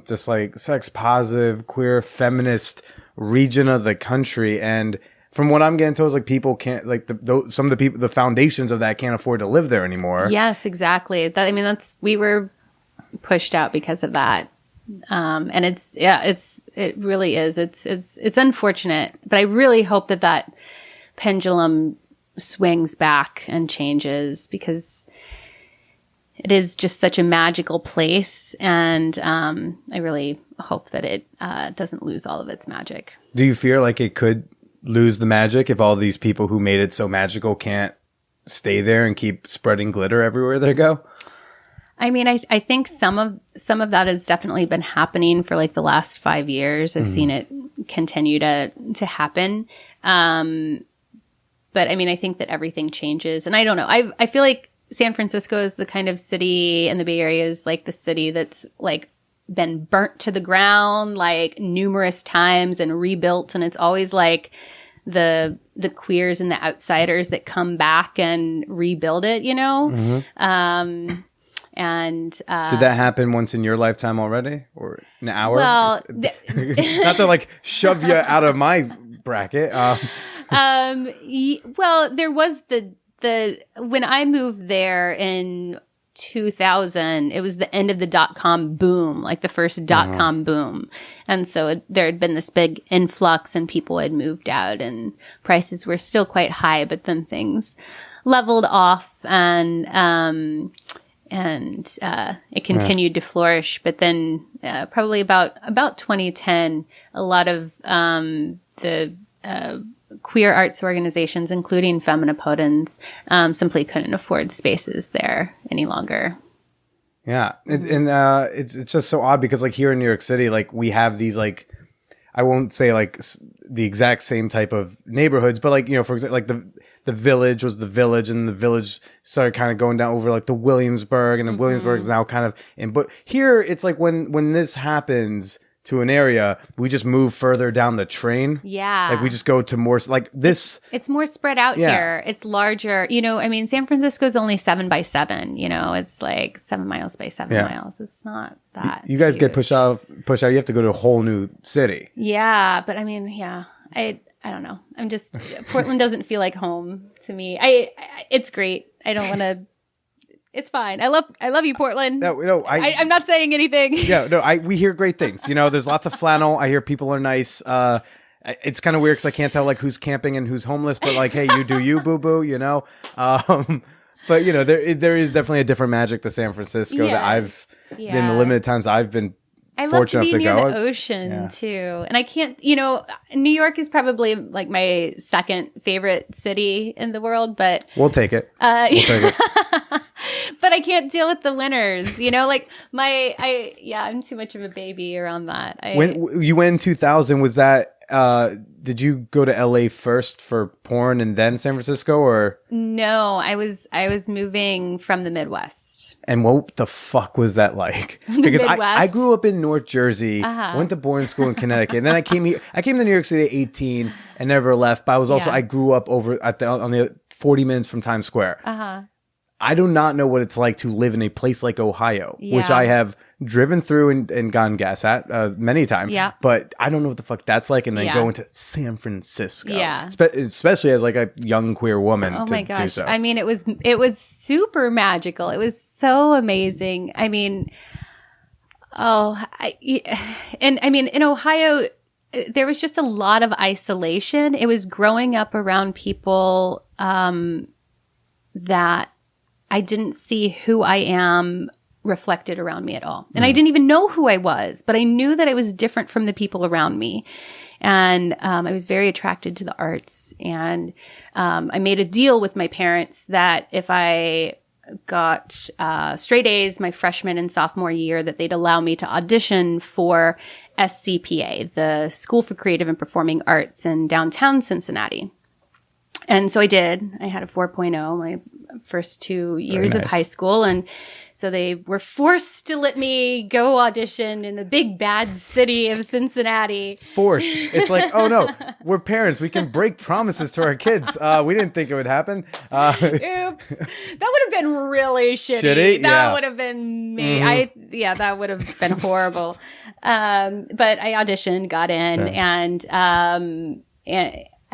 just like sex positive, queer, feminist region of the country. And from what I'm getting told, is like people can't, like some of the people, the foundations of that can't afford to live there anymore. Yes, exactly. We were pushed out because of that. And it really is. It's unfortunate, but I really hope that pendulum swings back and changes, because it is just such a magical place. And, I really hope that it, doesn't lose all of its magic. Do you fear like it could lose the magic if all these people who made it so magical can't stay there and keep spreading glitter everywhere they go? I mean, I think some of that has definitely been happening for like the last 5 years. I've seen it continue to happen. But I mean, I think that everything changes, and I don't know. I feel like San Francisco is the kind of city, and the Bay Area is like the city that's like been burnt to the ground like numerous times and rebuilt, and it's always like the queers and the outsiders that come back and rebuild it, you know? And did that happen once in your lifetime already, or an hour? Well, not to like shove you out of my bracket. Well, there was the when I moved there in 2000, it was the end of the .com boom, like the first .com boom. And so there had been this big influx and people had moved out and prices were still quite high, but then things leveled off and it continued to flourish. But then probably about 2010, a lot of the queer arts organizations, including Feminipotens, simply couldn't afford spaces there any longer. Yeah. It's just so odd because like here in New York City, like we have these like, I won't say like the exact same type of neighborhoods, but like, you know, for example, like the Village was the Village, and the Village started kind of going down over like the Williamsburg, and the Williamsburg is now kind of in, but here it's like when this happens to an area, we just move further down the train. Yeah. Like we just go to more, like this. It's more spread out here. It's larger. You know, I mean, San Francisco is only 7 by 7, you know, it's like 7 miles by 7 miles. It's not that You guys huge. get pushed out. You have to go to a whole new city. Yeah. But I mean, yeah, I don't know. I'm just, Portland doesn't feel like home to me. It's great. I don't want to. It's fine. I love you, Portland. No, I'm not saying anything. Yeah, no, we hear great things. You know, there's lots of flannel. I hear people are nice. It's kind of weird because I can't tell like who's camping and who's homeless. But like, hey, you do you, boo boo. You know. But you know, there is definitely a different magic to San Francisco that I've in the limited times I've been. I love to fortunate be enough near to the go. ocean too, and I can't. You know, New York is probably like my second favorite city in the world, but We'll take it. We'll take it. but I can't deal with the winters. You know, like I'm too much of a baby around that. When you went in 2000, was that did you go to LA first for porn and then San Francisco, or? No, I was moving from the Midwest. And what the fuck was that like? Because I Midwest? grew up in North Jersey, went to boarding school in Connecticut, and then I came to New York City at 18 and never left. But I was also I grew up over on the 40 minutes from Times Square. I do not know what it's like to live in a place like Ohio, which I have driven through and gotten gas at many times. Yeah. But I don't know what the fuck that's like. And then go into San Francisco. Yeah. Especially as like a young queer woman. Oh my gosh. Do so. I mean, it was super magical. It was so amazing. I mean, in Ohio, there was just a lot of isolation. It was growing up around people that I didn't see who I am reflected around me at all. And I didn't even know who I was, but I knew that I was different from the people around me. And I was very attracted to the arts. And I made a deal with my parents that if I got straight A's my freshman and sophomore year, that they'd allow me to audition for SCPA, the School for Creative and Performing Arts in downtown Cincinnati. And so I did. I had a 4.0 my first 2 years of high school. And so they were forced to let me go audition in the big bad city of Cincinnati. Forced. It's like, oh no, we're parents. We can break promises to our kids. We didn't think it would happen. Oops. That would have been really shitty. That would have been me. That would have been horrible. But I auditioned, got in,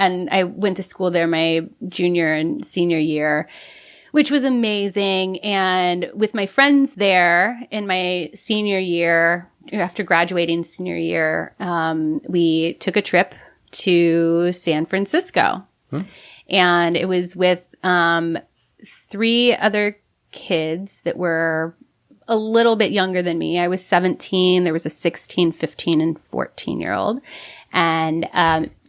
and I went to school there my junior and senior year, which was amazing. And with my friends there in my senior year, after graduating senior year, we took a trip to San Francisco. And it was with 3 other kids that were a little bit younger than me. I was 17. There was a 16, 15, and 14-year-old. And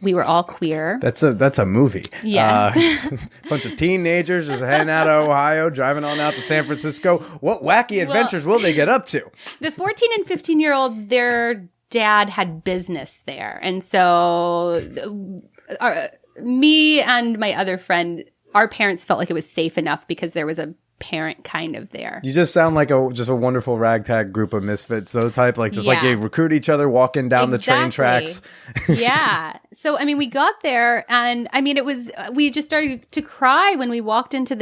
we were all queer. That's a movie. Yes. Bunch of teenagers just heading out of Ohio, driving on out to San Francisco. What wacky adventures will they get up to? The 14 and 15-year-old, their dad had business there. And so me and my other friend, our parents felt like it was safe enough because there was a parent kind of there. You just sound like just a wonderful ragtag group of misfits, though, type like they recruit each other walking down the train tracks. Yeah. So I mean, we got there, and I mean, we just started to cry when we walked into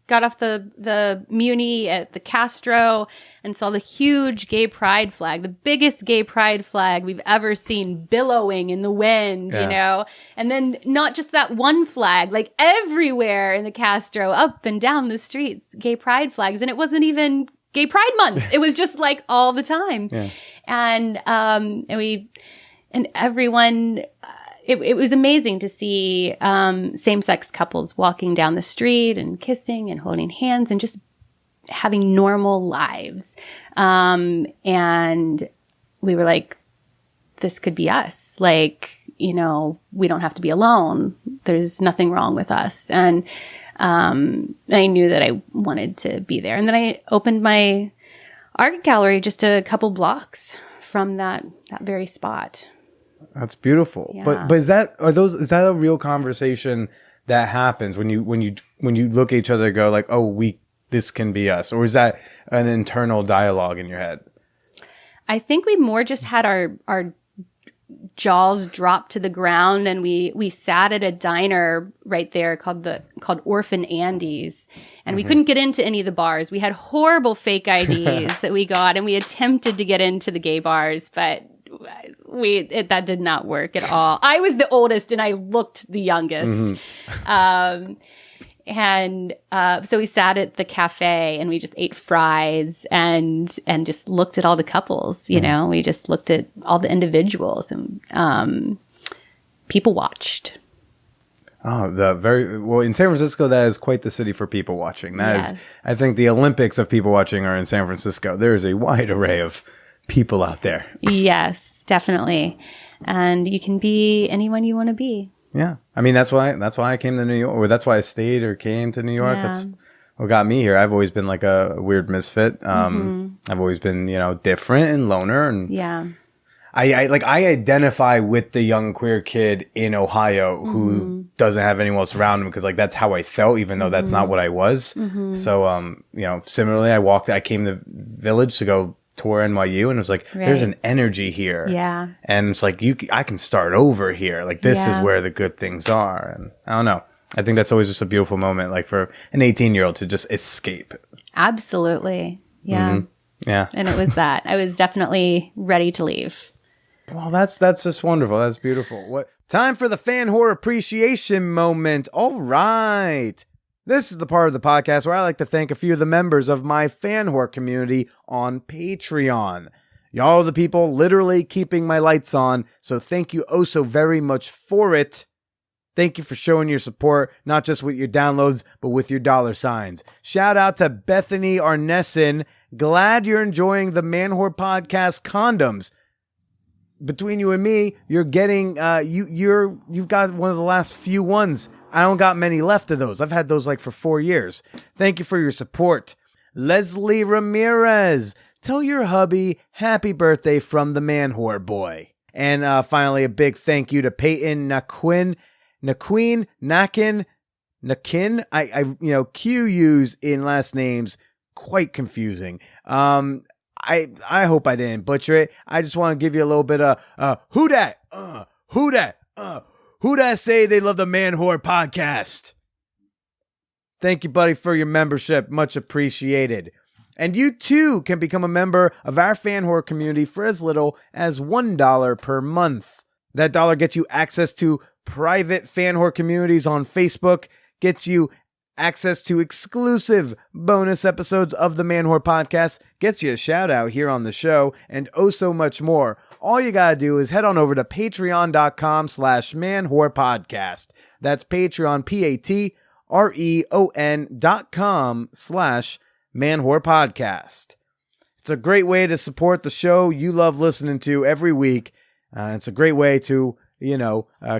got off the Muni at the Castro and saw the huge gay pride flag, the biggest gay pride flag we've ever seen, billowing in the wind, you know? And then not just that one flag, like everywhere in the Castro, up and down the streets, gay pride flags. And it wasn't even Gay Pride Month. It was just like all the time. Yeah. And everyone, it was amazing to see same-sex couples walking down the street and kissing and holding hands and just having normal lives. And we were like, this could be us. Like, you know, we don't have to be alone. There's nothing wrong with us. And I knew that I wanted to be there. And then I opened my art gallery just a couple blocks from that very spot. That's beautiful. Yeah. But is that a real conversation that happens when you look at each other and go like, oh, this can be us? Or is that an internal dialogue in your head? I think we more just had our jaws dropped to the ground, and we sat at a diner right there called Orphan Andy's, and we couldn't get into any of the bars. We had horrible fake IDs that we got, and we attempted to get into the gay bars, but that did not work at all. I was the oldest and I looked the youngest. So we sat at the cafe and we just ate fries and just looked at all the couples, you know, we just looked at all the individuals, and people watched. Oh, in San Francisco, that is quite the city for people watching. That is, I think the Olympics of people watching are in San Francisco. There is a wide array of people out there. Yes, definitely. And you can be anyone you want to be. Yeah. I mean, that's why I came to New York, or that's why I stayed or came to New York. Yeah. That's what got me here. I've always been like a weird misfit. I've always been, different and loner. And I identify with the young queer kid in Ohio who doesn't have anyone else around him because like that's how I felt, even though that's not what I was. So similarly, I came to Village to go tour NYU, and it was like there's an energy here, and it's like I can start over here. Like this is where the good things are, and I don't know. I think that's always just a beautiful moment, like for an 18-year-old to just escape. Absolutely, yeah. Yeah. And it was that. I was definitely ready to leave. Well, that's just wonderful. That's beautiful. What time for the fan whore appreciation moment. All right. This is the part of the podcast where I like to thank a few of the members of my fan whore community on Patreon. Y'all are the people literally keeping my lights on, so thank you oh so very much for it. Thank you for showing your support, not just with your downloads, but with your $signs. Shout out to Bethany Arneson. Glad you're enjoying the Man Whore Podcast condoms. Between you and me, you're getting you've got one of the last few ones. I don't got many left of those. I've had those like for 4 years. Thank you for your support. Leslie Ramirez. Tell your hubby happy birthday from the Man Whore Boy. And finally, a big thank you to Peyton Naquin. Nakin. QUs in last names, quite confusing. I hope I didn't butcher it. I just want to give you a little bit of, who dat say they love the Man Whore Podcast. Thank you, buddy, for your membership. Much appreciated. And you too can become a member of our fan whore community for as little as $1 per month. That dollar gets you access to private fan whore communities on Facebook, gets you access to exclusive bonus episodes of the Man Whore Podcast, gets you a shout out here on the show, and oh so much more. All you gotta do is head on over to patreon.com/manwhorepodcast. That's Patreon, patreon.com/manwhorepodcast. It's a great way to support the show you love listening to every week. It's a great way to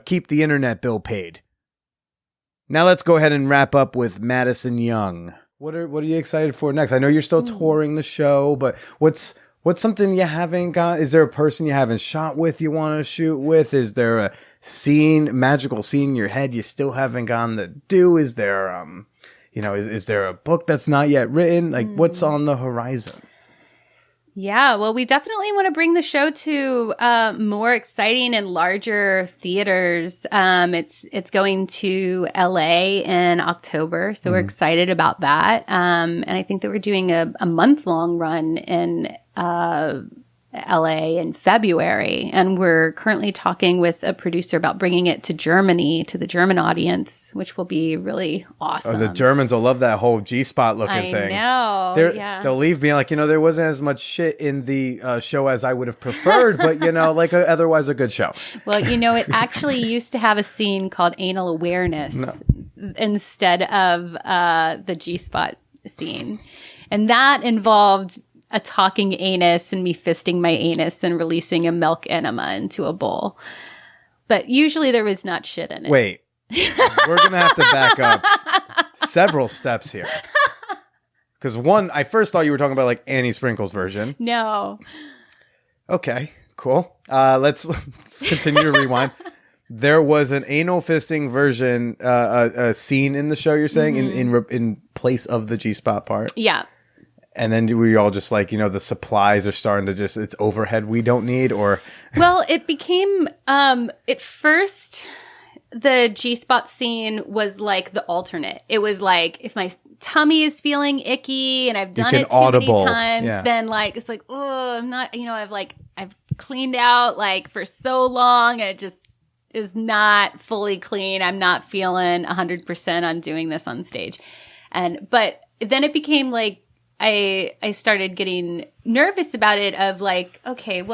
keep the internet bill paid. Now let's go ahead and wrap up with Madison Young. What are you excited for next? I know you're still touring the show, but what's something you haven't got? Is there a person you haven't shot with you want to shoot with? Is there a magical scene in your head you still haven't gotten to do? Is there is there a book that's not yet written? Like what's on the horizon? Yeah, well, we definitely want to bring the show to more exciting and larger theaters. It's going to LA in October, so we're excited about that. And I think that we're doing a month-long run in LA in February, and we're currently talking with a producer about bringing it to Germany, to the German audience, which will be really awesome. Oh, the Germans will love that whole G-spot looking thing. I know. They'll leave me like, there wasn't as much shit in the show as I would have preferred, but otherwise a good show. Well, it actually used to have a scene called Anal Awareness instead of the G-spot scene, and that involved a talking anus and me fisting my anus and releasing a milk enema into a bowl. But usually there was not shit in it. Wait, we're going to have to back up several steps here. Because one, I first thought you were talking about like Annie Sprinkle's version. No. Okay, cool. Let's continue to rewind. There was an anal fisting version, a scene in the show you're saying in place of the G-spot part. Yeah. And then we all just like, the supplies are starting to it's overhead we don't need, or... Well, it became, at first, the G-spot scene was like the alternate. It was like, if my tummy is feeling icky and I've done it too many times, then like, it's like, oh, I'm not, I've cleaned out like for so long and it just is not fully clean. I'm not feeling 100% on doing this on stage. But then it became like, I started getting nervous about it of like, okay, it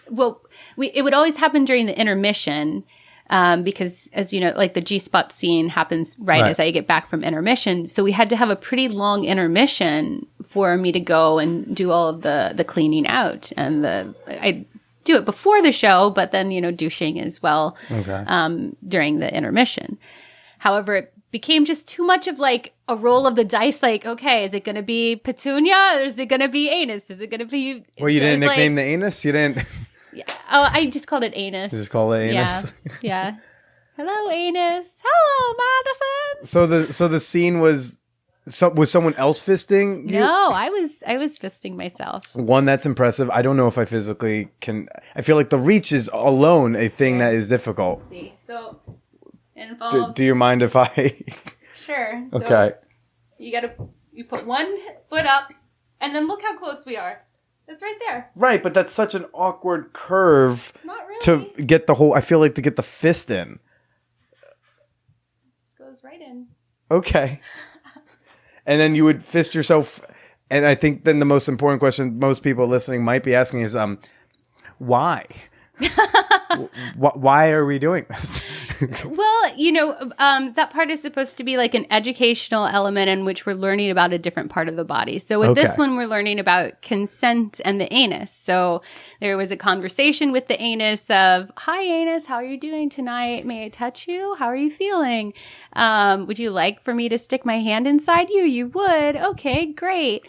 would always happen during the intermission, because as you know, like the G-spot scene happens right as I get back from intermission. So we had to have a pretty long intermission for me to go and do all of the cleaning out, and I do it before the show, but then, douching as well, during the intermission. However, it became just too much of like a roll of the dice. Like, okay, is it going to be petunia or is it going to be anus? Is it going to be... Well, you didn't nickname the anus? You didn't... Yeah. Oh, I just called it anus. You just call it anus? Yeah. Hello, anus. Hello, Madison. So the scene was someone else fisting you? No, I was fisting myself. One, that's impressive. I don't know if I physically can. I feel like the reach is alone a thing that is difficult. Let's see. So it involves. Do you mind if I? Sure. So Okay. You put one foot up, and then look how close we are. It's right there. Right, but that's such an awkward curve Not really. to get the whole. I feel like to get the fist in. Just goes right in. Okay. And then you would fist yourself. And I think then the most important question most people listening might be asking is, why? Why are we doing this? Well, that part is supposed to be like an educational element in which we're learning about a different part of the body. So with this one, we're learning about consent and the anus. So there was a conversation with the anus of, "Hi, anus, how are you doing tonight? May I touch you? How are you feeling? Would you like for me to stick my hand inside you? You would. Okay, great.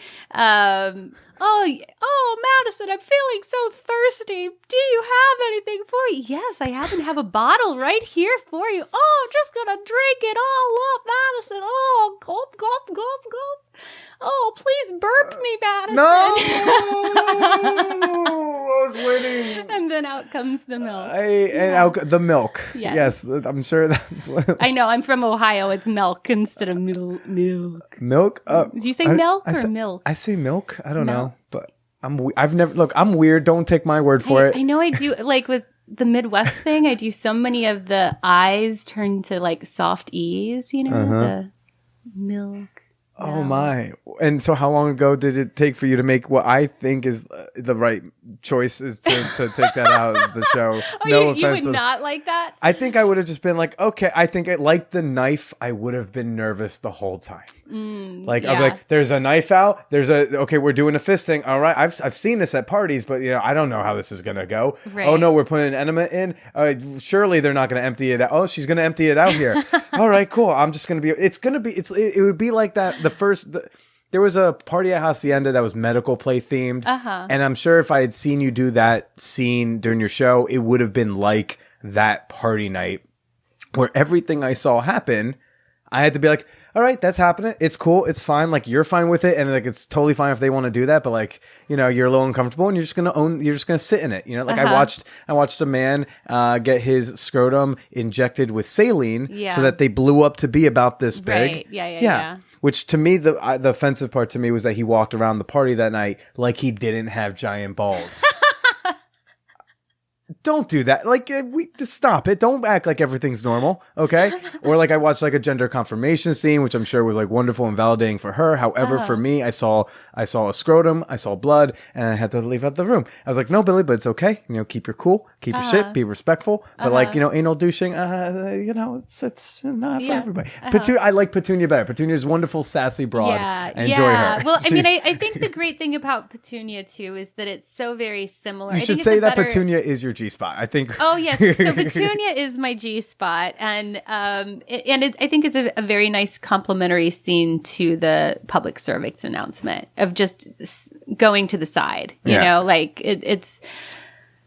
Oh, Madison, I'm feeling so thirsty. Do you have anything for you? Yes, I happen to have a bottle right here for you. Oh, I'm just gonna drink it all up, Madison. Oh, gulp, gulp, gulp, gulp. Oh, please burp me, Madison. No! I was waiting. And then out comes the milk. The milk. Yes. I'm sure that's what. I know, I'm from Ohio. It's milk instead of milk. Milk? Do you say milk or milk? I say milk. I don't know, but I've never look. I'm weird. Don't take my word for it. I know I do. Like with the Midwest thing, I do so many of the I's turn to like soft E's. The milk. Oh my. And so how long ago did it take for you to make what I think is the right choice is to take that out of the show? Oh, you would not like that? I think I would have just been like, okay, I think like the knife, I would have been nervous the whole time. I'd be like, there's a knife out. Okay, we're doing a fisting. All right. I've seen this at parties, but I don't know how this is going to go. Right. Oh no, we're putting an enema in. Surely they're not going to empty it out. Oh, she's going to empty it out here. All right, cool. I'm just going to be, it would be like that. There was a party at Hacienda that was medical play themed. And I'm sure if I had seen you do that scene during your show, it would have been like that party night where everything I saw happen, I had to be like, all right, that's happening. It's cool. It's fine. Like, you're fine with it. And like, it's totally fine if they want to do that. But like, you're a little uncomfortable and you're just going to sit in it. I watched a man, get his scrotum injected with saline so that they blew up to be about this big. Right. Yeah. Which to me, the offensive part to me was that he walked around the party that night like he didn't have giant balls. Don't do that. Like, just stop it. Don't act like everything's normal, okay? Or like I watched like a gender confirmation scene, which I'm sure was like wonderful and validating for her. However, for me, I saw a scrotum, I saw blood, and I had to leave out the room. I was like, no, Billy, but it's okay. Keep your cool, keep your shit, be respectful. But like, anal douching, it's not for everybody. I like Petunia better. Petunia's wonderful, sassy broad. I enjoy her. Well, I mean, I think the great thing about Petunia too is that it's so very similar. You should say that Petunia is your G-spot. I think. Oh yes, so Petunia is my G-spot, and I think it's a very nice complimentary scene to the public cervix announcement of just going to the side. Like it's.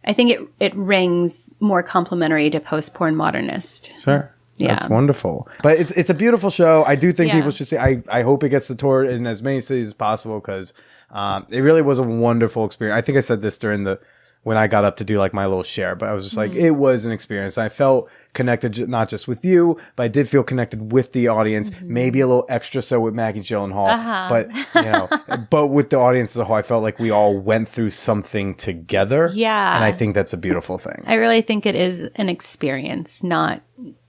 I think it rings more complimentary to post-porn modernist. Sure. Yeah. That's wonderful. But it's a beautiful show. I do think people should see. I hope it gets to tour in as many cities as possible because it really was a wonderful experience. I think I said this during when I got up to do like my little share, but I was just like, it was an experience. I felt connected, not just with you, but I did feel connected with the audience, maybe a little extra so with Maggie Gyllenhaal, but with the audience as a whole, I felt like we all went through something together. Yeah. And I think that's a beautiful thing. I really think it is an experience, not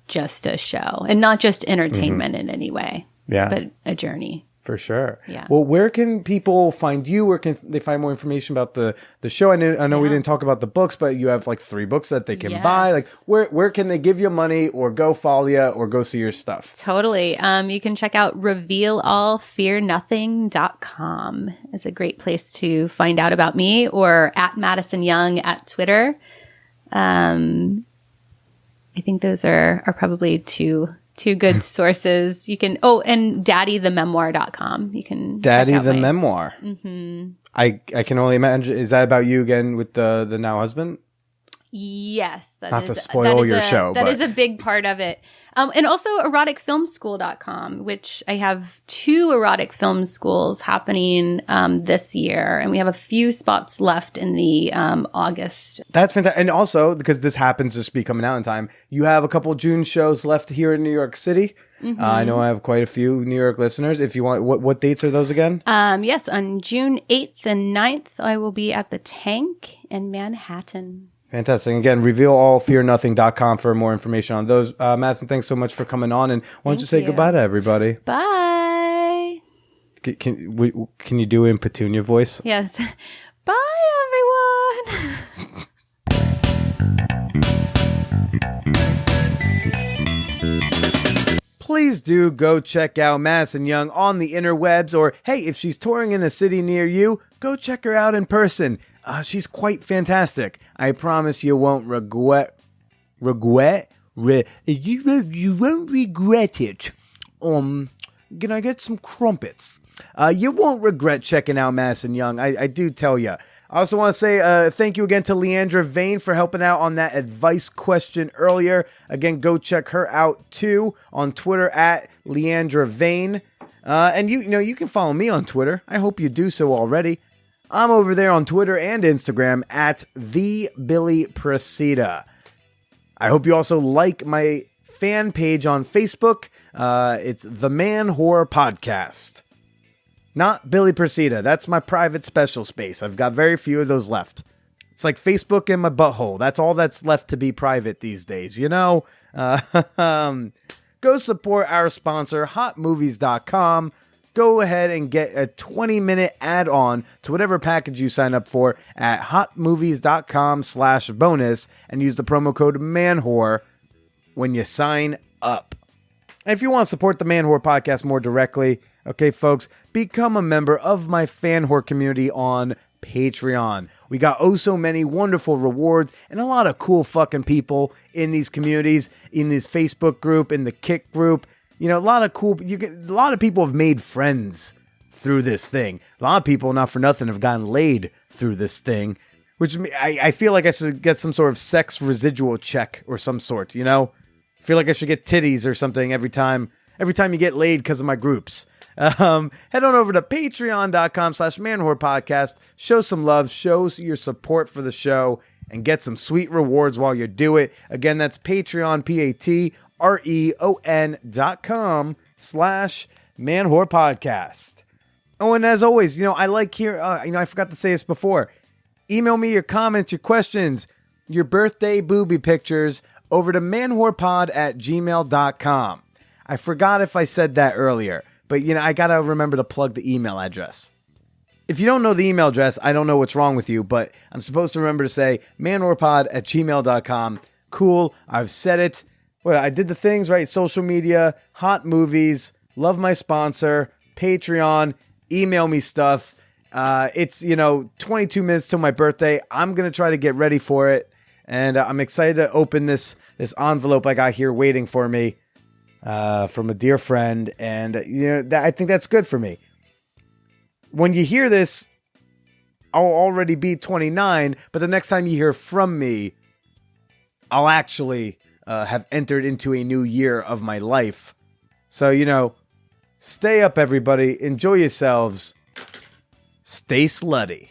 just a show and not just entertainment in any way, but a journey. For sure. Yeah. Well, where can people find you? Where can they find more information about the show? I know we didn't talk about the books, but you have like 3 books that they can buy. Like where can they give you money or go follow you or go see your stuff? Totally. You can check out revealallfearnothing.com. It's a great place to find out about me, or at Madison Young at Twitter. I think those are probably two good sources. You can, and daddythememoir.com. You can Daddy the Memoir. I can only imagine, is that about you again with the now husband? Yes. Not to spoil your show, That but is a big part of it. And also eroticfilmschool.com, which I have 2 erotic film schools happening this year. And we have a few spots left in the August. That's fantastic. And also, because this happens to just be coming out in time, you have a couple June shows left here in New York City. I know I have quite a few New York listeners. If you want, what dates are those again? Yes, on June 8th and 9th, I will be at the Tank in Manhattan. Fantastic. Again, revealallfearnothing.com for more information on those. Madison, thanks so much for coming on. And why don't you say goodbye to everybody? Bye. Can you do it in Petunia voice? Yes. Bye, everyone. Please do go check out Madison Young on the interwebs, or hey, if she's touring in a city near you, go check her out in person. She's quite fantastic. I promise you won't regret. You won't regret it. Can I get some crumpets? You won't regret checking out Madison Young. I do tell you. I also want to say thank you again to Leandra Vane for helping out on that advice question earlier. Again, go check her out too on Twitter at Leandra Vane. And you can follow me on Twitter. I hope you do so already. I'm over there on Twitter and Instagram at TheBillyPresida. I hope you also like my fan page on Facebook. It's The Man Whore Podcast. Not Billy Presida. That's my private special space. I've got very few of those left. It's like Facebook in my butthole. That's all that's left to be private these days, you know? Go support our sponsor, hotmovies.com. Go ahead and get a 20-minute add-on to whatever package you sign up for at hotmovies.com/bonus and use the promo code MANWHORE when you sign up. And if you want to support the Man Whore Podcast more directly, okay, folks, become a member of my fan whore community on Patreon. We got so many wonderful rewards and a lot of cool fucking people in these communities, in this Facebook group, in the Kick group. You know, a lot of people have made friends through this thing. A lot of people, not for nothing, have gotten laid through this thing, which I feel like I should get some sort of sex residual check or some sort, you know? I feel like I should get titties or something every time you get laid because of my groups. Head on over to patreon.com/manwhorepodcast. Show some love, show your support for the show, and get some sweet rewards while you do it. Again, that's Patreon, patreon.com/manwhorepodcast. Oh, and as always, I like here, I forgot to say this before. Email me your comments, your questions, your birthday booby pictures over to manwhorepod@gmail.com. I forgot if I said that earlier, but I gotta remember to plug the email address. If you don't know the email address, I don't know what's wrong with you, but I'm supposed to remember to say manwhorepod@gmail.com. Cool, I've said it. Well, I did the things right. Social media, hot movies, love my sponsor, Patreon, email me stuff. It's 22 minutes till my birthday. I'm gonna try to get ready for it, and I'm excited to open this envelope I got here waiting for me from a dear friend, and I think that's good for me. When you hear this, I'll already be 29, but the next time you hear from me, I'll actually have entered into a new year of my life. So, stay up, everybody. Enjoy yourselves. Stay slutty.